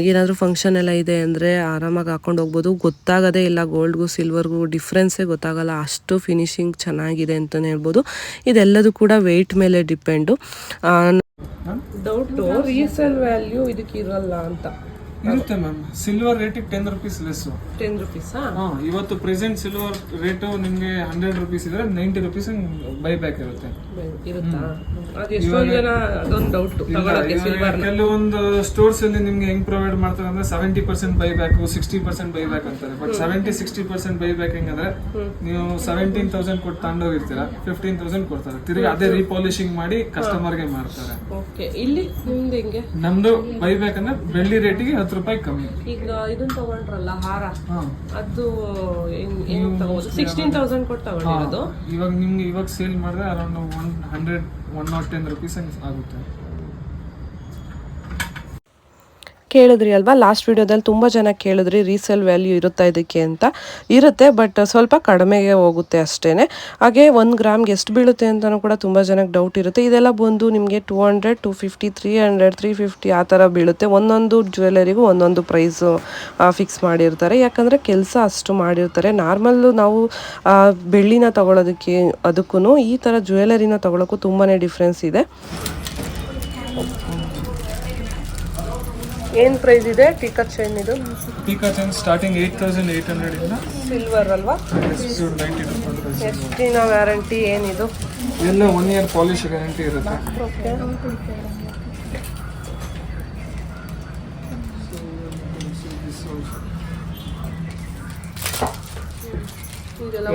ಏನಾದರೂ ಫಂಕ್ಷನ್ ಎಲ್ಲ ಇದೆ ಅಂದರೆ ಆರಾಮಾಗಿ ಹಾಕ್ಕೊಂಡು ಹೋಗ್ಬೋದು, ಗೊತ್ತಾಗೋದೇ ಇಲ್ಲ. ಗೋಲ್ಡ್ಗೂ ಸಿಲ್ವರ್ಗೂ ಡಿಫ್ರೆನ್ಸೇ ಗೊತ್ತಾಗಲ್ಲ, ಅಷ್ಟು ಫಿನಿಶಿಂಗ್ ಚೆನ್ನಾಗಿದೆ ಅಂತಲೇ ಹೇಳ್ಬೋದು. ಇದೆಲ್ಲದೂ ಕೂಡ ವೆಯ್ಟ್ ಮೇಲೆ ಡಿಪೆಂಡು. ಡೌಟು ರೀಸೇಲ್ ವ್ಯಾಲ್ಯೂ ಇದಕ್ಕೆ ಇರಲ್ಲ ಅಂತ ಇರುತ್ತೆ ಮ್ಯಾಮ್. ಸಿಲ್ವರ್ ರೇಟಿಗೆ 10 rupees ಲೆಸ್ಸು. 10 rupees. ಇವತ್ತು ಪ್ರೆಸೆಂಟ್ ಸಿಲ್ವರ್ ರೇಟು ನಿಮಗೆ 100 rupees ಇದ್ರೆ 90 rupees ಬೈ ಬ್ಯಾಕ್ ಇರುತ್ತೆ. ಇರುತ್ತಾ? ಅದು ಎಷ್ಟೊಂದು ಜನ ಅದೊಂದು ಡೌಟ್. ಕೆಲವೊಂದು ಸ್ಟೋರ್ಸ್ ಅಲ್ಲಿ ನಿಮ್ಗೆ ಹೆಂಗ್ ಪ್ರೊವೈಡ್ ಮಾಡ್ತಾರೆ ಅಂದ್ರೆ 70% ಬೈ ಬ್ಯಾಕ್, 60% ಬೈ ಬ್ಯಾಕ್ ಅಂತಾರೆ. ಬಟ್ 70-60% ಬೈ ಬ್ಯಾಕ್ ಹೆಂಗಂದ್ರೆ, ನೀವು 17,000 ಕೊಟ್ಟು ತಗೊಂಡೋಗಿರ್ತೀರಾ, 15,000 ಕೊಡ್ತಾರೆ, ತಿರುಗಿ ಅದೇ ರೀಪಾಲಿಶಿಂಗ್ ಮಾಡಿ ಕಸ್ಟಮರ್ಗೆ ಮಾಡ್ತಾರೆ. ಇಲ್ಲಿ ಹೆಂಗೆ ನಮ್ದು ಬೈ ಬ್ಯಾಕ್ ಅಂದ್ರೆ ಬೆಳ್ಳಿ ರೇಟಿಗೆ 10 ರೂಪಾಯಿ ಕಮ್ಮಿ. ಈಗ ಇದನ್ನ ತಗೊಂಡ್ರಲ್ಲ ಹಾರ, ಅದು 16,000 ಕೊಟ್ಟು ತಗೊಂಡಿರೋದು. ಇವಾಗ ನಿಮ್ಗೆ ಇವಾಗ ಸೇಲ್ ಮಾಡಿದ್ರೆ ಅರೌಂಡ್ 110 rupees ಆಗುತ್ತೆ. ಕೇಳಿದ್ರಿ ಅಲ್ವಾ, ಲಾಸ್ಟ್ ವಿಡಿಯೋದಲ್ಲಿ ತುಂಬ ಜನ ಕೇಳಿದ್ರಿ ರೀಸೇಲ್ ವ್ಯಾಲ್ಯೂ ಇರುತ್ತಾ ಇದಕ್ಕೆ ಅಂತ. ಇರುತ್ತೆ, ಬಟ್ ಸ್ವಲ್ಪ ಕಡಿಮೆಗೆ ಹೋಗುತ್ತೆ ಅಷ್ಟೇ. ಹಾಗೆ 1 ಗ್ರಾಮ್ಗೆ ಎಷ್ಟು ಬೀಳುತ್ತೆ ಅಂತಲೂ ಕೂಡ ತುಂಬ ಜನಕ್ಕೆ ಡೌಟ್ ಇರುತ್ತೆ. ಇದೆಲ್ಲ ಬಂದು ನಿಮಗೆ 200, 250, 300, 350 ಆ ಥರ ಬೀಳುತ್ತೆ. ಒಂದೊಂದು ಜ್ಯುವೆಲರಿಗೂ ಒಂದೊಂದು ಪ್ರೈಸು ಫಿಕ್ಸ್ ಮಾಡಿರ್ತಾರೆ, ಯಾಕಂದರೆ ಕೆಲಸ ಅಷ್ಟು ಮಾಡಿರ್ತಾರೆ. ನಾರ್ಮಲ್ಲು ನಾವು ಬೆಳ್ಳಿನ ತಗೊಳ್ಳೋದಕ್ಕೆ ಅದಕ್ಕೂ ಈ ಥರ ಜ್ಯುವೆಲರಿನ ತಗೊಳ್ಳೋಕ್ಕೂ ತುಂಬಾ ಡಿಫ್ರೆನ್ಸ್ ಇದೆ. ಏನು ಪ್ರೈಸ್ ಇದೆ ಟೀಕಾ ಚೈನ್? ಇದು ಟೀಕಾ ಚೈನ್ ಸ್ಟಾರ್ಟಿಂಗ್ 8,800 ಇಂದ. ಸಿಲ್ವರ್ ಅಲ್ವಾ? ಎಷ್ಟು ದಿನ ವ್ಯಾರಂಟಿ ಏನಿದು? ಎಲ್ಲ 1 year ಪಾಲಿಶ್ ಗ್ಯಾರಂಟಿ ಇರುತ್ತೆ.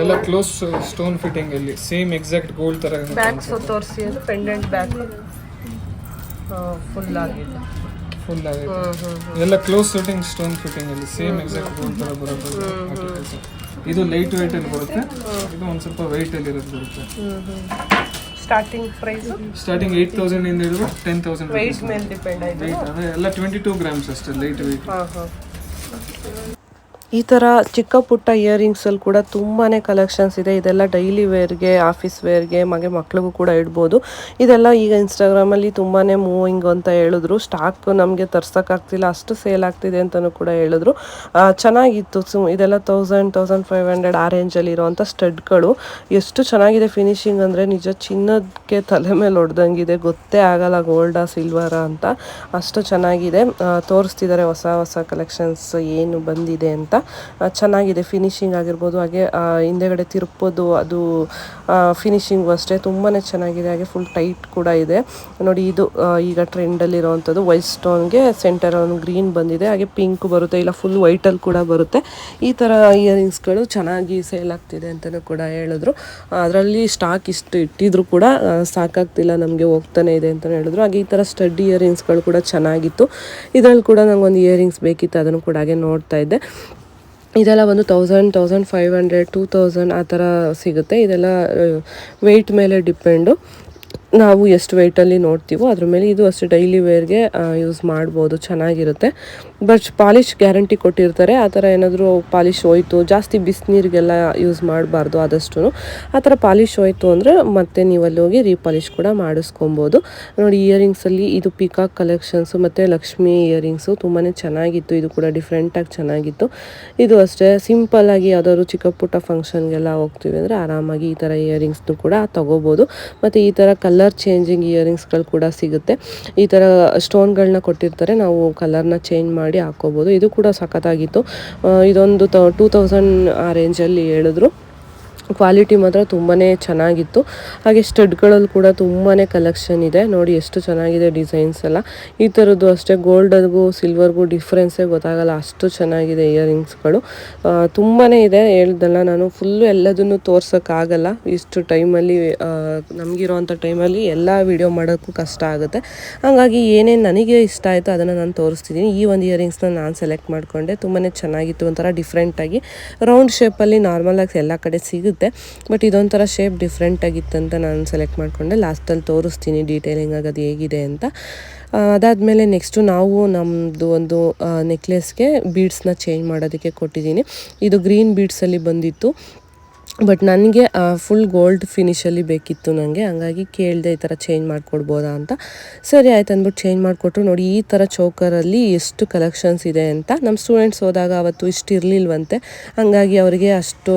ಎಲ್ಲ ಕ್ಲೋಸ್ ಸ್ಟೋನ್ ಫಿಟ್ಟಿಂಗ್ ಅಲ್ಲಿ ಸೇಮ್ ಎಕ್ಸಾಕ್ಟ್ ಗೋಲ್ಡ್ ತರ. ಬ್ಯಾಕ್ ತೋರಿಸಿ, ಅದು ಪೆಂಡೆಂಟ್ ಬ್ಯಾಕ್ ಫುಲ್ ಆಗಿದೆ. ಎಲ್ಲ ಕ್ಲೋಸ್ ಫಿಟ್ಟಿಂಗ್ ಸ್ಟೋನ್ ಫಿಟ್ಟಿಂಗ್ ಅಲ್ಲಿ ಸೇಮ್ ಎಕ್ಸಾಕ್ಟ್ ಗೋಲ್ಡ್ ತರ ಬರುತ್ತೆ. ಇದು ಲೈಟ್ ವೇಟ್ ಅಲ್ಲಿ ಬರುತ್ತೆ, ಇದು ಒಂದ್ ಸ್ವಲ್ಪ ವೆಯ್ಟ್ ಅಲ್ಲಿ ಇರೋದು ಬರುತ್ತೆ. ಸ್ಟಾರ್ಟಿಂಗ್ ಪ್ರೈಸ್ ಸ್ಟಾರ್ಟಿಂಗ್ 8,000 ಇಂದ ಹಿಡಿದು 10,000. ವೆಯ್ಟ್ ಮೇಲೆ ಡಿಪೆಂಡ್ ಆಯ್ತು. ಎಲ್ಲ 22 grams ಅಷ್ಟೇ ಲೈಟ್ ವೇಟ್. ಈ ಥರ ಚಿಕ್ಕ ಪುಟ್ಟ ಇಯರಿಂಗ್ಸಲ್ಲಿ ಕೂಡ ತುಂಬಾ ಕಲೆಕ್ಷನ್ಸ್ ಇದೆ. ಇದೆಲ್ಲ ಡೈಲಿ ವೇರ್ಗೆ, ಆಫೀಸ್ ವೇರ್ಗೆ, ಮಕ್ಕಳಿಗೂ ಕೂಡ ಇಡ್ಬೋದು. ಇದೆಲ್ಲ ಈಗ ಇನ್ಸ್ಟಾಗ್ರಾಮಲ್ಲಿ ತುಂಬಾ ಮೂವಿಂಗ್ ಅಂತ ಹೇಳಿದ್ರು. ಸ್ಟಾಕ್ ನಮಗೆ ತರ್ಸೋಕ್ಕಾಗ್ತಿಲ್ಲ, ಅಷ್ಟು ಸೇಲ್ ಆಗ್ತಿದೆ ಅಂತಲೂ ಕೂಡ ಹೇಳಿದ್ರು. ಚೆನ್ನಾಗಿತ್ತು. ಇದೆಲ್ಲ 1000-1500 ಆ ರೇಂಜಲ್ಲಿ ಇರೋವಂಥ ಸ್ಟಡ್ಗಳು. ಎಷ್ಟು ಚೆನ್ನಾಗಿದೆ ಫಿನಿಶಿಂಗ್ ಅಂದರೆ ನಿಜ ಚಿನ್ನಕ್ಕೆ ತಲೆ ಮೇಲೆ ಹೊಡೆದಂಗಿದೆ, ಗೊತ್ತೇ ಆಗಲ್ಲ ಗೋಲ್ಡಾ ಸಿಲ್ವರಾ ಅಂತ, ಅಷ್ಟು ಚೆನ್ನಾಗಿದೆ. ತೋರಿಸ್ತಿದ್ದಾರೆ ಹೊಸ ಕಲೆಕ್ಷನ್ಸ್ ಏನು ಬಂದಿದೆ ಅಂತ. ಚೆನ್ನಾಗಿದೆ ಫಿನಿಶಿಂಗ್ ಆಗಿರ್ಬೋದು. ಹಾಗೆ ಹಿಂದೆಗಡೆ ತಿರುಪೋದು ಅದು ಫಿನಿಶಿಂಗು ಅಷ್ಟೇ ತುಂಬಾ ಚೆನ್ನಾಗಿದೆ. ಹಾಗೆ ಫುಲ್ ಟೈಟ್ ಕೂಡ ಇದೆ ನೋಡಿ. ಇದು ಈಗ ಟ್ರೆಂಡಲ್ಲಿರೋವಂಥದ್ದು ವೈಟ್ ಸ್ಟೋನ್ಗೆ ಸೆಂಟರ್ ಒಂದು ಗ್ರೀನ್ ಬಂದಿದೆ, ಹಾಗೆ ಪಿಂಕ್ ಬರುತ್ತೆ, ಇಲ್ಲ ಫುಲ್ ವೈಟಲ್ಲಿ ಕೂಡ ಬರುತ್ತೆ. ಈ ಥರ ಇಯರಿಂಗ್ಸ್ಗಳು ಚೆನ್ನಾಗಿ ಸೇಲ್ ಆಗ್ತಿದೆ ಅಂತಲೂ ಕೂಡ ಹೇಳಿದ್ರು. ಅದರಲ್ಲಿ ಸ್ಟಾಕ್ ಇಷ್ಟು ಇಟ್ಟಿದ್ರು ಕೂಡ ಸಾಕಾಗ್ತಿಲ್ಲ ನಮಗೆ, ಹೋಗ್ತಾನೆ ಇದೆ ಅಂತಲೂ ಹೇಳಿದ್ರು. ಹಾಗೆ ಈ ಥರ ಸ್ಟಡ್ ಇಯರಿಂಗ್ಸ್ಗಳು ಕೂಡ ಚೆನ್ನಾಗಿತ್ತು. ಇದರಲ್ಲಿ ಕೂಡ ನಂಗೊಂದು ಇಯರಿಂಗ್ಸ್ ಬೇಕಿತ್ತು, ಅದನ್ನು ಕೂಡ ಹಾಗೆ ನೋಡ್ತಾ ಇದ್ದೆ. ಇದೆಲ್ಲ ಒಂದು 1000-1500 2000 ಆ ಥರ ಸಿಗುತ್ತೆ. ಇದೆಲ್ಲ ವೆಯ್ಟ್ ಮೇಲೆ ಡಿಪೆಂಡು, ನಾವು ಎಷ್ಟು ವೆಯ್ಟಲ್ಲಿ ನೋಡ್ತೀವೋ ಅದ್ರ ಮೇಲೆ. ಇದು ಅಷ್ಟು ಡೈಲಿ ವೇರ್ಗೆ ಯೂಸ್ ಮಾಡ್ಬೋದು, ಚೆನ್ನಾಗಿರುತ್ತೆ. ಬಟ್ ಪಾಲಿಶ್ ಗ್ಯಾರಂಟಿ ಕೊಟ್ಟಿರ್ತಾರೆ. ಆ ಥರ ಏನಾದರೂ ಪಾಲಿಶ್ ಹೋಯ್ತು, ಜಾಸ್ತಿ ಬಿಸಿನೀರಿಗೆಲ್ಲ ಯೂಸ್ ಮಾಡಬಾರ್ದು ಆದಷ್ಟು. ಆ ಥರ ಪಾಲಿಶ್ ಹೋಯ್ತು ಅಂದರೆ ಮತ್ತೆ ನೀವು ಅಲ್ಲಿ ಹೋಗಿ ರೀಪಾಲಿಶ್ ಕೂಡ ಮಾಡಿಸ್ಕೊಬೋದು. ನೋಡಿ ಇಯರಿಂಗ್ಸಲ್ಲಿ ಇದು ಪಿಕಾಕ್ ಕಲೆಕ್ಷನ್ಸು ಮತ್ತು ಲಕ್ಷ್ಮಿ ಇಯರಿಂಗ್ಸು ತುಂಬಾ ಚೆನ್ನಾಗಿತ್ತು. ಇದು ಕೂಡ ಡಿಫ್ರೆಂಟಾಗಿ ಚೆನ್ನಾಗಿತ್ತು. ಇದು ಅಷ್ಟೇ ಸಿಂಪಲ್ಲಾಗಿ ಯಾವುದಾದ್ರು ಚಿಕ್ಕ ಪುಟ್ಟ ಫಂಕ್ಷನ್ಗೆಲ್ಲ ಹೋಗ್ತೀವಿ ಅಂದರೆ ಆರಾಮಾಗಿ ಈ ಥರ ಇಯರಿಂಗ್ಸ್ನು ಕೂಡ ತೊಗೋಬೋದು. ಮತ್ತು ಈ ಥರ ಕಲರ್ ಚೇಂಜಿಂಗ್ ಇಯರಿಂಗ್ಸ್ಗಳು ಕೂಡ ಸಿಗುತ್ತೆ. ಈ ಥರ ಸ್ಟೋನ್ಗಳನ್ನ ಕೊಟ್ಟಿರ್ತಾರೆ, ನಾವು ಕಲರ್ನ ಚೇಂಜ್ ಮಾಡಿ ಹಾಕೋಬೋದು. ಇದು ಕೂಡ ಸಖತ್ತಾಗಿತ್ತು. ಇದೊಂದು 2000 ಆ ರೇಂಜಲ್ಲಿ ಹೇಳಿದ್ರು. ಕ್ವಾಲಿಟಿ ಮಾತ್ರ ತುಂಬಾ ಚೆನ್ನಾಗಿತ್ತು. ಹಾಗೆ ಸ್ಟಡ್ಗಳಲ್ಲಿ ಕೂಡ ತುಂಬಾ ಕಲೆಕ್ಷನ್ ಇದೆ ನೋಡಿ, ಎಷ್ಟು ಚೆನ್ನಾಗಿದೆ ಡಿಸೈನ್ಸ್ ಎಲ್ಲ. ಈ ಥರದ್ದು ಅಷ್ಟೇ ಗೋಲ್ಡನ್ಗೂ ಸಿಲ್ವರ್ಗೂ ಡಿಫ್ರೆನ್ಸೇ ಗೊತ್ತಾಗಲ್ಲ, ಅಷ್ಟು ಚೆನ್ನಾಗಿದೆ ಇಯರಿಂಗ್ಸ್ಗಳು. ತುಂಬಾ ಇದೆ, ಹೇಳ್ದಲ್ಲ ನಾನು ಫುಲ್ಲು ಎಲ್ಲದನ್ನು ತೋರ್ಸೋಕ್ಕಾಗಲ್ಲ ಇಷ್ಟು ಟೈಮಲ್ಲಿ. ನಮಗಿರೋವಂಥ ಟೈಮಲ್ಲಿ ಎಲ್ಲ ವಿಡಿಯೋ ಮಾಡೋಕ್ಕೂ ಕಷ್ಟ ಆಗುತ್ತೆ. ಹಾಗಾಗಿ ಏನೇನು ನನಗೆ ಇಷ್ಟ ಆಯಿತು ಅದನ್ನು ನಾನು ತೋರಿಸ್ತಿದ್ದೀನಿ. ಈ ಒಂದು ಇಯರಿಂಗ್ಸ್ನ ನಾನು ಸೆಲೆಕ್ಟ್ ಮಾಡಿಕೊಂಡೆ, ತುಂಬಾ ಚೆನ್ನಾಗಿತ್ತು. ಒಂಥರ ಡಿಫ್ರೆಂಟಾಗಿ ರೌಂಡ್ ಶೇಪಲ್ಲಿ ನಾರ್ಮಲಾಗಿ ಎಲ್ಲ ಕಡೆ ಸಿಗುತ್ತೆ, ಬಟ್ ಇದೊಂಥರ ಶೇಪ್ ಡಿಫ್ರೆಂಟ್ ಆಗಿತ್ತು ಅಂತ ನಾನು ಸೆಲೆಕ್ಟ್ ಮಾಡಿಕೊಂಡೆ. ಲಾಸ್ಟಲ್ಲಿ ತೋರಿಸ್ತೀನಿ ಡೀಟೇಲಿಂಗ್ ಆಗೋದು ಹೇಗಿದೆ ಅಂತ. ಅದಾದಮೇಲೆ ನೆಕ್ಸ್ಟು ನಾವು ನಮ್ಮದು ಒಂದು ನೆಕ್ಲೆಸ್ಗೆ ಬೀಡ್ಸ್ನ ಚೇಂಜ್ ಮಾಡೋದಕ್ಕೆ ಕೊಟ್ಟಿದ್ದೀನಿ. ಇದು ಗ್ರೀನ್ ಬೀಡ್ಸಲ್ಲಿ ಬಂದಿತ್ತು, ಬಟ್ ನನಗೆ ಫುಲ್ ಗೋಲ್ಡ್ ಫಿನಿಷಲ್ಲಿ ಬೇಕಿತ್ತು ನನಗೆ. ಹಂಗಾಗಿ ಕೇಳಿದೆ ಈ ಥರ ಚೇಂಜ್ ಮಾಡಿಕೊಡ್ಬೋದಾ ಅಂತ. ಸರಿ ಆಯ್ತು ಅಂದ್ಬಿಟ್ಟು ಚೇಂಜ್ ಮಾಡಿಕೊಟ್ರು. ನೋಡಿ ಈ ಥರ ಚೋಕರಲ್ಲಿ ಎಷ್ಟು ಕಲೆಕ್ಷನ್ಸ್ ಇದೆ ಅಂತ. ನಮ್ಮ ಸ್ಟೂಡೆಂಟ್ಸ್ ಹೋದಾಗ ಅವತ್ತು ಇಷ್ಟು ಇರಲಿಲ್ವಂತೆ, ಹಂಗಾಗಿ ಅವರಿಗೆ ಅಷ್ಟು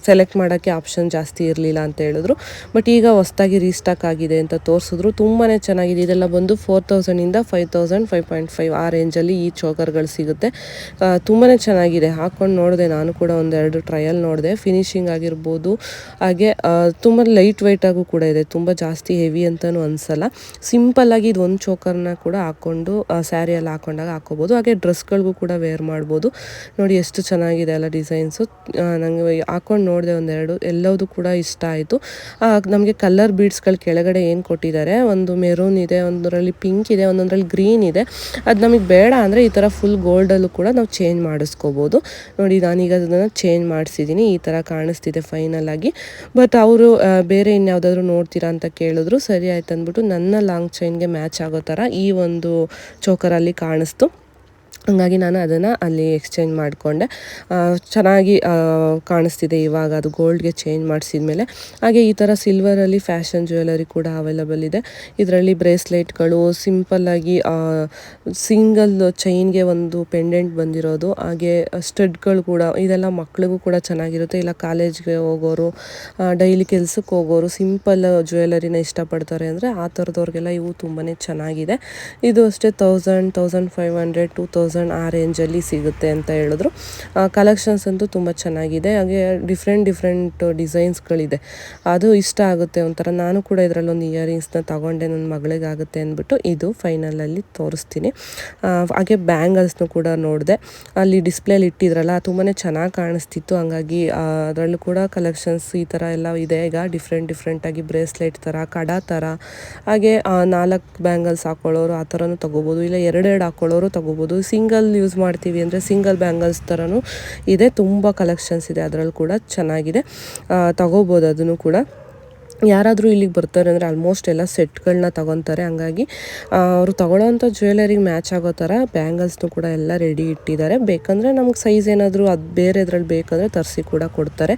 ಸೆಲೆಕ್ಟ್ ಮಾಡೋಕ್ಕೆ ಆಪ್ಷನ್ ಜಾಸ್ತಿ ಇರಲಿಲ್ಲ ಅಂತ ಹೇಳಿದ್ರು. ಬಟ್ ಈಗ ಹೊಸದಾಗಿ ರೀಸ್ಟಾಕ್ ಆಗಿದೆ ಅಂತ ತೋರಿಸಿದ್ರು. ತುಂಬಾ ಚೆನ್ನಾಗಿದೆ. ಇದೆಲ್ಲ ಬಂದು 4000ಇಂದ 5000, 5.5 ಆ ರೇಂಜಲ್ಲಿ ಈ ಚೋಕರ್ಗಳು ಸಿಗುತ್ತೆ. ತುಂಬಾ ಚೆನ್ನಾಗಿದೆ. ಹಾಕ್ಕೊಂಡು ನೋಡಿದೆ ನಾನು ಕೂಡ, ಒಂದೆರಡು ಟ್ರಯಲ್ ನೋಡಿದೆ. ಫಿನಿಶಿಂಗ್ ಆಗಿರ್ಬೋದು, ಹಾಗೆ ತುಂಬ ಲೈಟ್ ವೆಯ್ಟಾಗೂ ಕೂಡ ಇದೆ, ತುಂಬ ಜಾಸ್ತಿ ಹೆವಿ ಅಂತಲೂ ಅನಿಸಲ್ಲ. ಸಿಂಪಲ್ಲಾಗಿ ಇದು ಒಂದು ಚೋಕರ್ನ ಕೂಡ ಹಾಕ್ಕೊಂಡು ಸ್ಯಾರಿಯಲ್ಲಿ ಹಾಕ್ಕೊಂಡಾಗ ಹಾಕ್ಕೋಬೋದು. ಹಾಗೆ ಡ್ರೆಸ್ಗಳಿಗೂ ಕೂಡ ವೇರ್ ಮಾಡ್ಬೋದು. ನೋಡಿ ಎಷ್ಟು ಚೆನ್ನಾಗಿದೆ ಅಲ್ಲ ಡಿಸೈನ್ಸು. ನನಗೆ ಹಾಕ್ಕೊಂಡು ನೋಡಿದೆ ಒಂದೆರಡು, ಎಲ್ಲವೂ ಕೂಡ ಇಷ್ಟ ಆಯಿತು. ನಮಗೆ ಕಲರ್ ಬೀಡ್ಸ್ಗಳು ಕೆಳಗಡೆ ಏನು ಕೊಟ್ಟಿದ್ದಾರೆ, ಒಂದು ಮೆರೂನ್ ಇದೆ, ಒಂದರಲ್ಲಿ ಪಿಂಕ್ ಇದೆ, ಒಂದೊಂದರಲ್ಲಿ ಗ್ರೀನ್ ಇದೆ. ಅದು ನಮಗೆ ಬೇಡ ಅಂದರೆ ಈ ಥರ ಫುಲ್ ಗೋಲ್ಡಲ್ಲೂ ಕೂಡ ನಾವು ಚೇಂಜ್ ಮಾಡಿಸ್ಕೋಬೋದು. ನೋಡಿ ನಾನೀಗ ಅದನ್ನು ಚೇಂಜ್ ಮಾಡಿಸಿದ್ದೀನಿ, ಈ ಥರ ಕಾಣಿಸ್ತಿದೆ ಫೈನಲ್ ಆಗಿ. ಬಟ್ ಅವರು ಬೇರೆ ಇನ್ಯಾವುದಾದ್ರು ನೋಡ್ತೀರಾ ಅಂತ ಕೇಳಿದ್ರು. ಸರಿ ಆಯ್ತು ಅಂದ್ಬಿಟ್ಟು ನನ್ನ ಲಾಂಗ್ ಚೈನ್ಗೆ ಮ್ಯಾಚ್ ಆಗೋ ಥರ ಈ ಒಂದು ಚೋಕರಲ್ಲಿ ಕಾಣಿಸ್ತು. ಹಾಗಾಗಿ ನಾನು ಅದನ್ನು ಅಲ್ಲಿ ಎಕ್ಸ್ಚೇಂಜ್ ಮಾಡಿಕೊಂಡೆ. ಚೆನ್ನಾಗಿ ಕಾಣಿಸ್ತಿದೆ ಇವಾಗ, ಅದು ಗೋಲ್ಡ್ಗೆ ಚೇಂಜ್ ಮಾಡಿಸಿದ ಮೇಲೆ. ಹಾಗೆ ಈ ಥರ ಸಿಲ್ವರಲ್ಲಿ ಫ್ಯಾಷನ್ ಜ್ಯುವೆಲರಿ ಕೂಡ ಅವೈಲಬಲ್ ಇದೆ. ಇದರಲ್ಲಿ ಬ್ರೇಸ್ಲೆಟ್ಗಳು, ಸಿಂಪಲ್ಲಾಗಿ ಸಿಂಗಲ್ ಚೈನ್ಗೆ ಒಂದು ಪೆಂಡೆಂಟ್ ಬಂದಿರೋದು, ಹಾಗೆ ಸ್ಟಡ್ಗಳು ಕೂಡ. ಇದೆಲ್ಲ ಮಕ್ಳಿಗೂ ಕೂಡ ಚೆನ್ನಾಗಿರುತ್ತೆ, ಇಲ್ಲ ಕಾಲೇಜ್ಗೆ ಹೋಗೋರು, ಡೈಲಿ ಕೆಲ್ಸಕ್ಕೆ ಹೋಗೋರು ಸಿಂಪಲ್ ಜ್ಯುವೆಲರಿನ ಇಷ್ಟಪಡ್ತಾರೆ ಅಂದರೆ ಆ ಥರದವ್ರಿಗೆಲ್ಲ ಇವು ತುಂಬಾ ಚೆನ್ನಾಗಿದೆ. ಇದು ಅಷ್ಟೇ 1000, 1500, 2000 ಆ ರೇಂಜಲ್ಲಿ ಸಿಗುತ್ತೆ ಅಂತ ಹೇಳಿದ್ರು. ಕಲೆಕ್ಷನ್ಸ್ ಅಂತೂ ತುಂಬ ಚೆನ್ನಾಗಿದೆ. ಹಾಗೆ ಡಿಫ್ರೆಂಟ್ ಡಿಸೈನ್ಸ್ಗಳಿದೆ, ಅದು ಇಷ್ಟ ಆಗುತ್ತೆ ಒಂಥರ. ನಾನು ಕೂಡ ಇದರಲ್ಲಿ ಒಂದು ಇಯರಿಂಗ್ಸ್ನ ತಗೊಂಡೆ, ನನ್ನ ಮಗಳಿಗಾಗುತ್ತೆ ಅಂದ್ಬಿಟ್ಟು. ಇದು ಫೈನಲಲ್ಲಿ ತೋರಿಸ್ತೀನಿ. ಹಾಗೆ ಬ್ಯಾಂಗಲ್ಸ್ನು ಕೂಡ ನೋಡಿದೆ, ಅಲ್ಲಿ ಡಿಸ್ಪ್ಲೇಲಿ ಇಟ್ಟಿದ್ರಲ್ಲ ತುಂಬಾ ಚೆನ್ನಾಗಿ ಕಾಣಿಸ್ತಿತ್ತು. ಹಂಗಾಗಿ ಅದರಲ್ಲೂ ಕೂಡ ಕಲೆಕ್ಷನ್ಸ್ ಈ ಥರ ಎಲ್ಲ ಇದೆ ಈಗ. ಡಿಫ್ರೆಂಟಾಗಿ ಬ್ರೇಸ್ಲೆಟ್ ಥರ, ಕಡ ಥರ, ಹಾಗೆ 4 ಬ್ಯಾಂಗಲ್ಸ್ ಹಾಕೊಳ್ಳೋರು ಆ ಥರನೂ ತೊಗೋಬೋದು, ಇಲ್ಲ 2 ಹಾಕೊಳ್ಳೋರು ತೊಗೋಬೋದು. ಸಿಂಗಲ್ ಯೂಸ್ ಮಾಡ್ತೀವಿ ಅಂದರೆ ಸಿಂಗಲ್ ಬ್ಯಾಂಗಲ್ಸ್ ಥರನೂ ಇದೆ, ತುಂಬ ಕಲೆಕ್ಷನ್ಸ್ ಇದೆ ಅದರಲ್ಲಿ ಕೂಡ ಚೆನ್ನಾಗಿದೆ, ತಗೋಬೋದು ಅದನ್ನು ಕೂಡ. ಯಾರಾದರೂ ಇಲ್ಲಿಗೆ ಬರ್ತಾರೆ ಅಂದರೆ ಆಲ್ಮೋಸ್ಟ್ ಎಲ್ಲ ಸೆಟ್ಗಳನ್ನ ತೊಗೊತಾರೆ. ಹಂಗಾಗಿ ಅವರು ತೊಗೊಳ್ಳೋವಂಥ ಜ್ಯುವೆಲರಿಗೆ ಮ್ಯಾಚ್ ಆಗೋ ಥರ ಬ್ಯಾಂಗಲ್ಸ್ನು ಕೂಡ ಎಲ್ಲ ರೆಡಿ ಇಟ್ಟಿದ್ದಾರೆ. ಬೇಕಂದರೆ ನಮ್ಗೆ ಸೈಜ್ ಏನಾದರೂ ಅದು ಬೇರೆ ಇದ್ರಲ್ಲಿ ಬೇಕಂದರೆ ತರಿಸಿ ಕೂಡ ಕೊಡ್ತಾರೆ.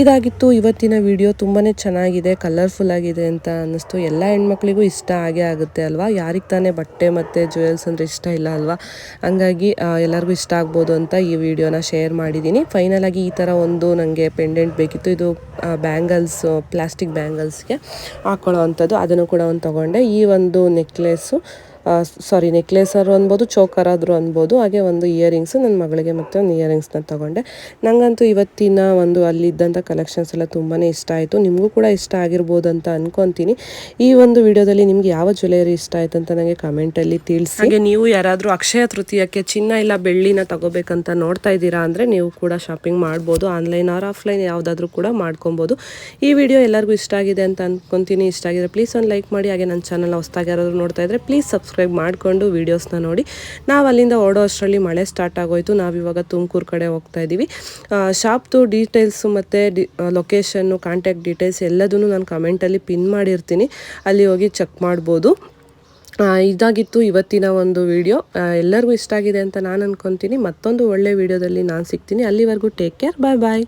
ಇದಾಗಿತ್ತು ಇವತ್ತಿನ ವಿಡಿಯೋ. ತುಂಬಾ ಚೆನ್ನಾಗಿದೆ, ಕಲರ್ಫುಲ್ ಆಗಿದೆ ಅಂತ ಅನ್ನಿಸ್ತು. ಎಲ್ಲ ಹೆಣ್ಮಕ್ಳಿಗೂ ಇಷ್ಟ ಆಗೇ ಆಗುತ್ತೆ ಅಲ್ವಾ. ಯಾರಿಗೆ ತಾನೇ ಬಟ್ಟೆ ಮತ್ತು ಜ್ಯುವೆಲ್ಸ್ ಅಂದರೆ ಇಷ್ಟ ಇಲ್ಲ ಅಲ್ವಾ. ಹಂಗಾಗಿ ಎಲ್ಲರಿಗೂ ಇಷ್ಟ ಆಗ್ಬೋದು ಅಂತ ಈ ವಿಡಿಯೋನ ಶೇರ್ ಮಾಡಿದ್ದೀನಿ. ಫೈನಲ್ ಆಗಿ ಈ ಥರ ಒಂದು ನನಗೆ ಪೆಂಡೆಂಟ್ ಬೇಕಿತ್ತು. ಇದು ಬ್ಯಾಂಗಲ್ಸ್, ಪ್ಲಾಸ್ಟಿಕ್ ಬ್ಯಾಂಗಲ್ಸ್ಗೆ ಹಾಕೊಳ್ಳೋ ಅಂಥದ್ದು. ಅದನ್ನು ಕೂಡ ಒಂದು ತೊಗೊಂಡೆ. ಈ ಒಂದು ನೆಕ್ಲೇಸರು ಅನ್ಬೋದು, ಚೋಕರ್ ಆದರೂ ಅನ್ಬೋದು. ಹಾಗೆ ಒಂದು ಇಯರಿಂಗ್ಸು ನನ್ನ ಮಗಳಿಗೆ ಮತ್ತು ಒಂದು ಇಯರಿಂಗ್ಸ್ನ ತೊಗೊಂಡೆ. ನನಗಂತೂ ಇವತ್ತಿನ ಒಂದು ಅಲ್ಲಿದ್ದಂಥ ಕಲೆಕ್ಷನ್ಸ್ ಎಲ್ಲ ತುಂಬಾ ಇಷ್ಟ ಆಯಿತು. ನಿಮಗೂ ಕೂಡ ಇಷ್ಟ ಆಗಿರ್ಬೋದು ಅಂತ ಅನ್ಕೊತೀನಿ. ಈ ಒಂದು ವಿಡಿಯೋದಲ್ಲಿ ನಿಮ್ಗೆ ಯಾವ ಜ್ಯುವೆಲರಿ ಇಷ್ಟ ಆಯ್ತು ಅಂತ ನನಗೆ ಕಮೆಂಟಲ್ಲಿ ತಿಳಿಸಿ. ಹಾಗೆ ನೀವು ಯಾರಾದರೂ ಅಕ್ಷಯ ತೃತೀಯಕ್ಕೆ ಚಿನ್ನ ಇಲ್ಲ ಬೆಳ್ಳಿನ ತಗೋಬೇಕಂತ ನೋಡ್ತಾ ಇದ್ದೀರಾ ಅಂದರೆ ನೀವು ಕೂಡ ಶಾಪಿಂಗ್ ಮಾಡ್ಬೋದು. ಆನ್ಲೈನ್ ಆರ್ ಆಫ್ಲೈನ್ ಯಾವುದಾದ್ರೂ ಕೂಡ ಮಾಡ್ಕೊಬೋದು. ಈ ವಿಡಿಯೋ ಎಲ್ಲರಿಗೂ ಇಷ್ಟ ಆಗಿದೆ ಅಂತ ಅನ್ಕೊತೀನಿ. ಇಷ್ಟ ಆಗಿದ್ರೆ ಪ್ಲೀಸ್ ಒಂದು ಲೈಕ್ ಮಾಡಿ. ಹಾಗೆ ನನ್ನ ಚಾನಲ್ ಹೊಸದಾಗಿ ಯಾರಾದರೂ ನೋಡ್ತಾ ಇದ್ದರೆ ಪ್ಲೀಸ್ ಸಬ್ಸ್ಕ್ರೈಬ್ ಮಾಡಿಕೊಂಡು ವೀಡಿಯೋಸ್ನ ನೋಡಿ. ನಾವು ಅಲ್ಲಿಂದ ಓಡೋ ಅಷ್ಟರಲ್ಲಿ ಮಳೆ ಸ್ಟಾರ್ಟ್ ಆಗೋಯ್ತು. ನಾವಿವಾಗ ತುಮಕೂರು ಕಡೆ ಹೋಗ್ತಾ ಇದ್ದೀವಿ. ಶಾಪ್ದು ಡೀಟೇಲ್ಸು ಮತ್ತು ಲೊಕೇಶನ್ನು, ಕಾಂಟ್ಯಾಕ್ಟ್ ಡೀಟೇಲ್ಸ್ ಎಲ್ಲದನ್ನು ನಾನು ಕಮೆಂಟಲ್ಲಿ ಪಿನ್ ಮಾಡಿರ್ತೀನಿ. ಅಲ್ಲಿ ಹೋಗಿ ಚೆಕ್ ಮಾಡ್ಬೋದು. ಇದಾಗಿತ್ತು ಇವತ್ತಿನ ಒಂದು ವಿಡಿಯೋ. ಎಲ್ಲರಿಗೂ ಇಷ್ಟ ಆಗಿದೆ ಅಂತ ನಾನು ಅನ್ಕೊತೀನಿ. ಮತ್ತೊಂದು ಒಳ್ಳೆ ವಿಡಿಯೋದಲ್ಲಿ ನಾನು ಸಿಗ್ತೀನಿ. ಅಲ್ಲಿವರೆಗೂ ಟೇಕ್ ಕೇರ್, ಬಾಯ್ ಬಾಯ್.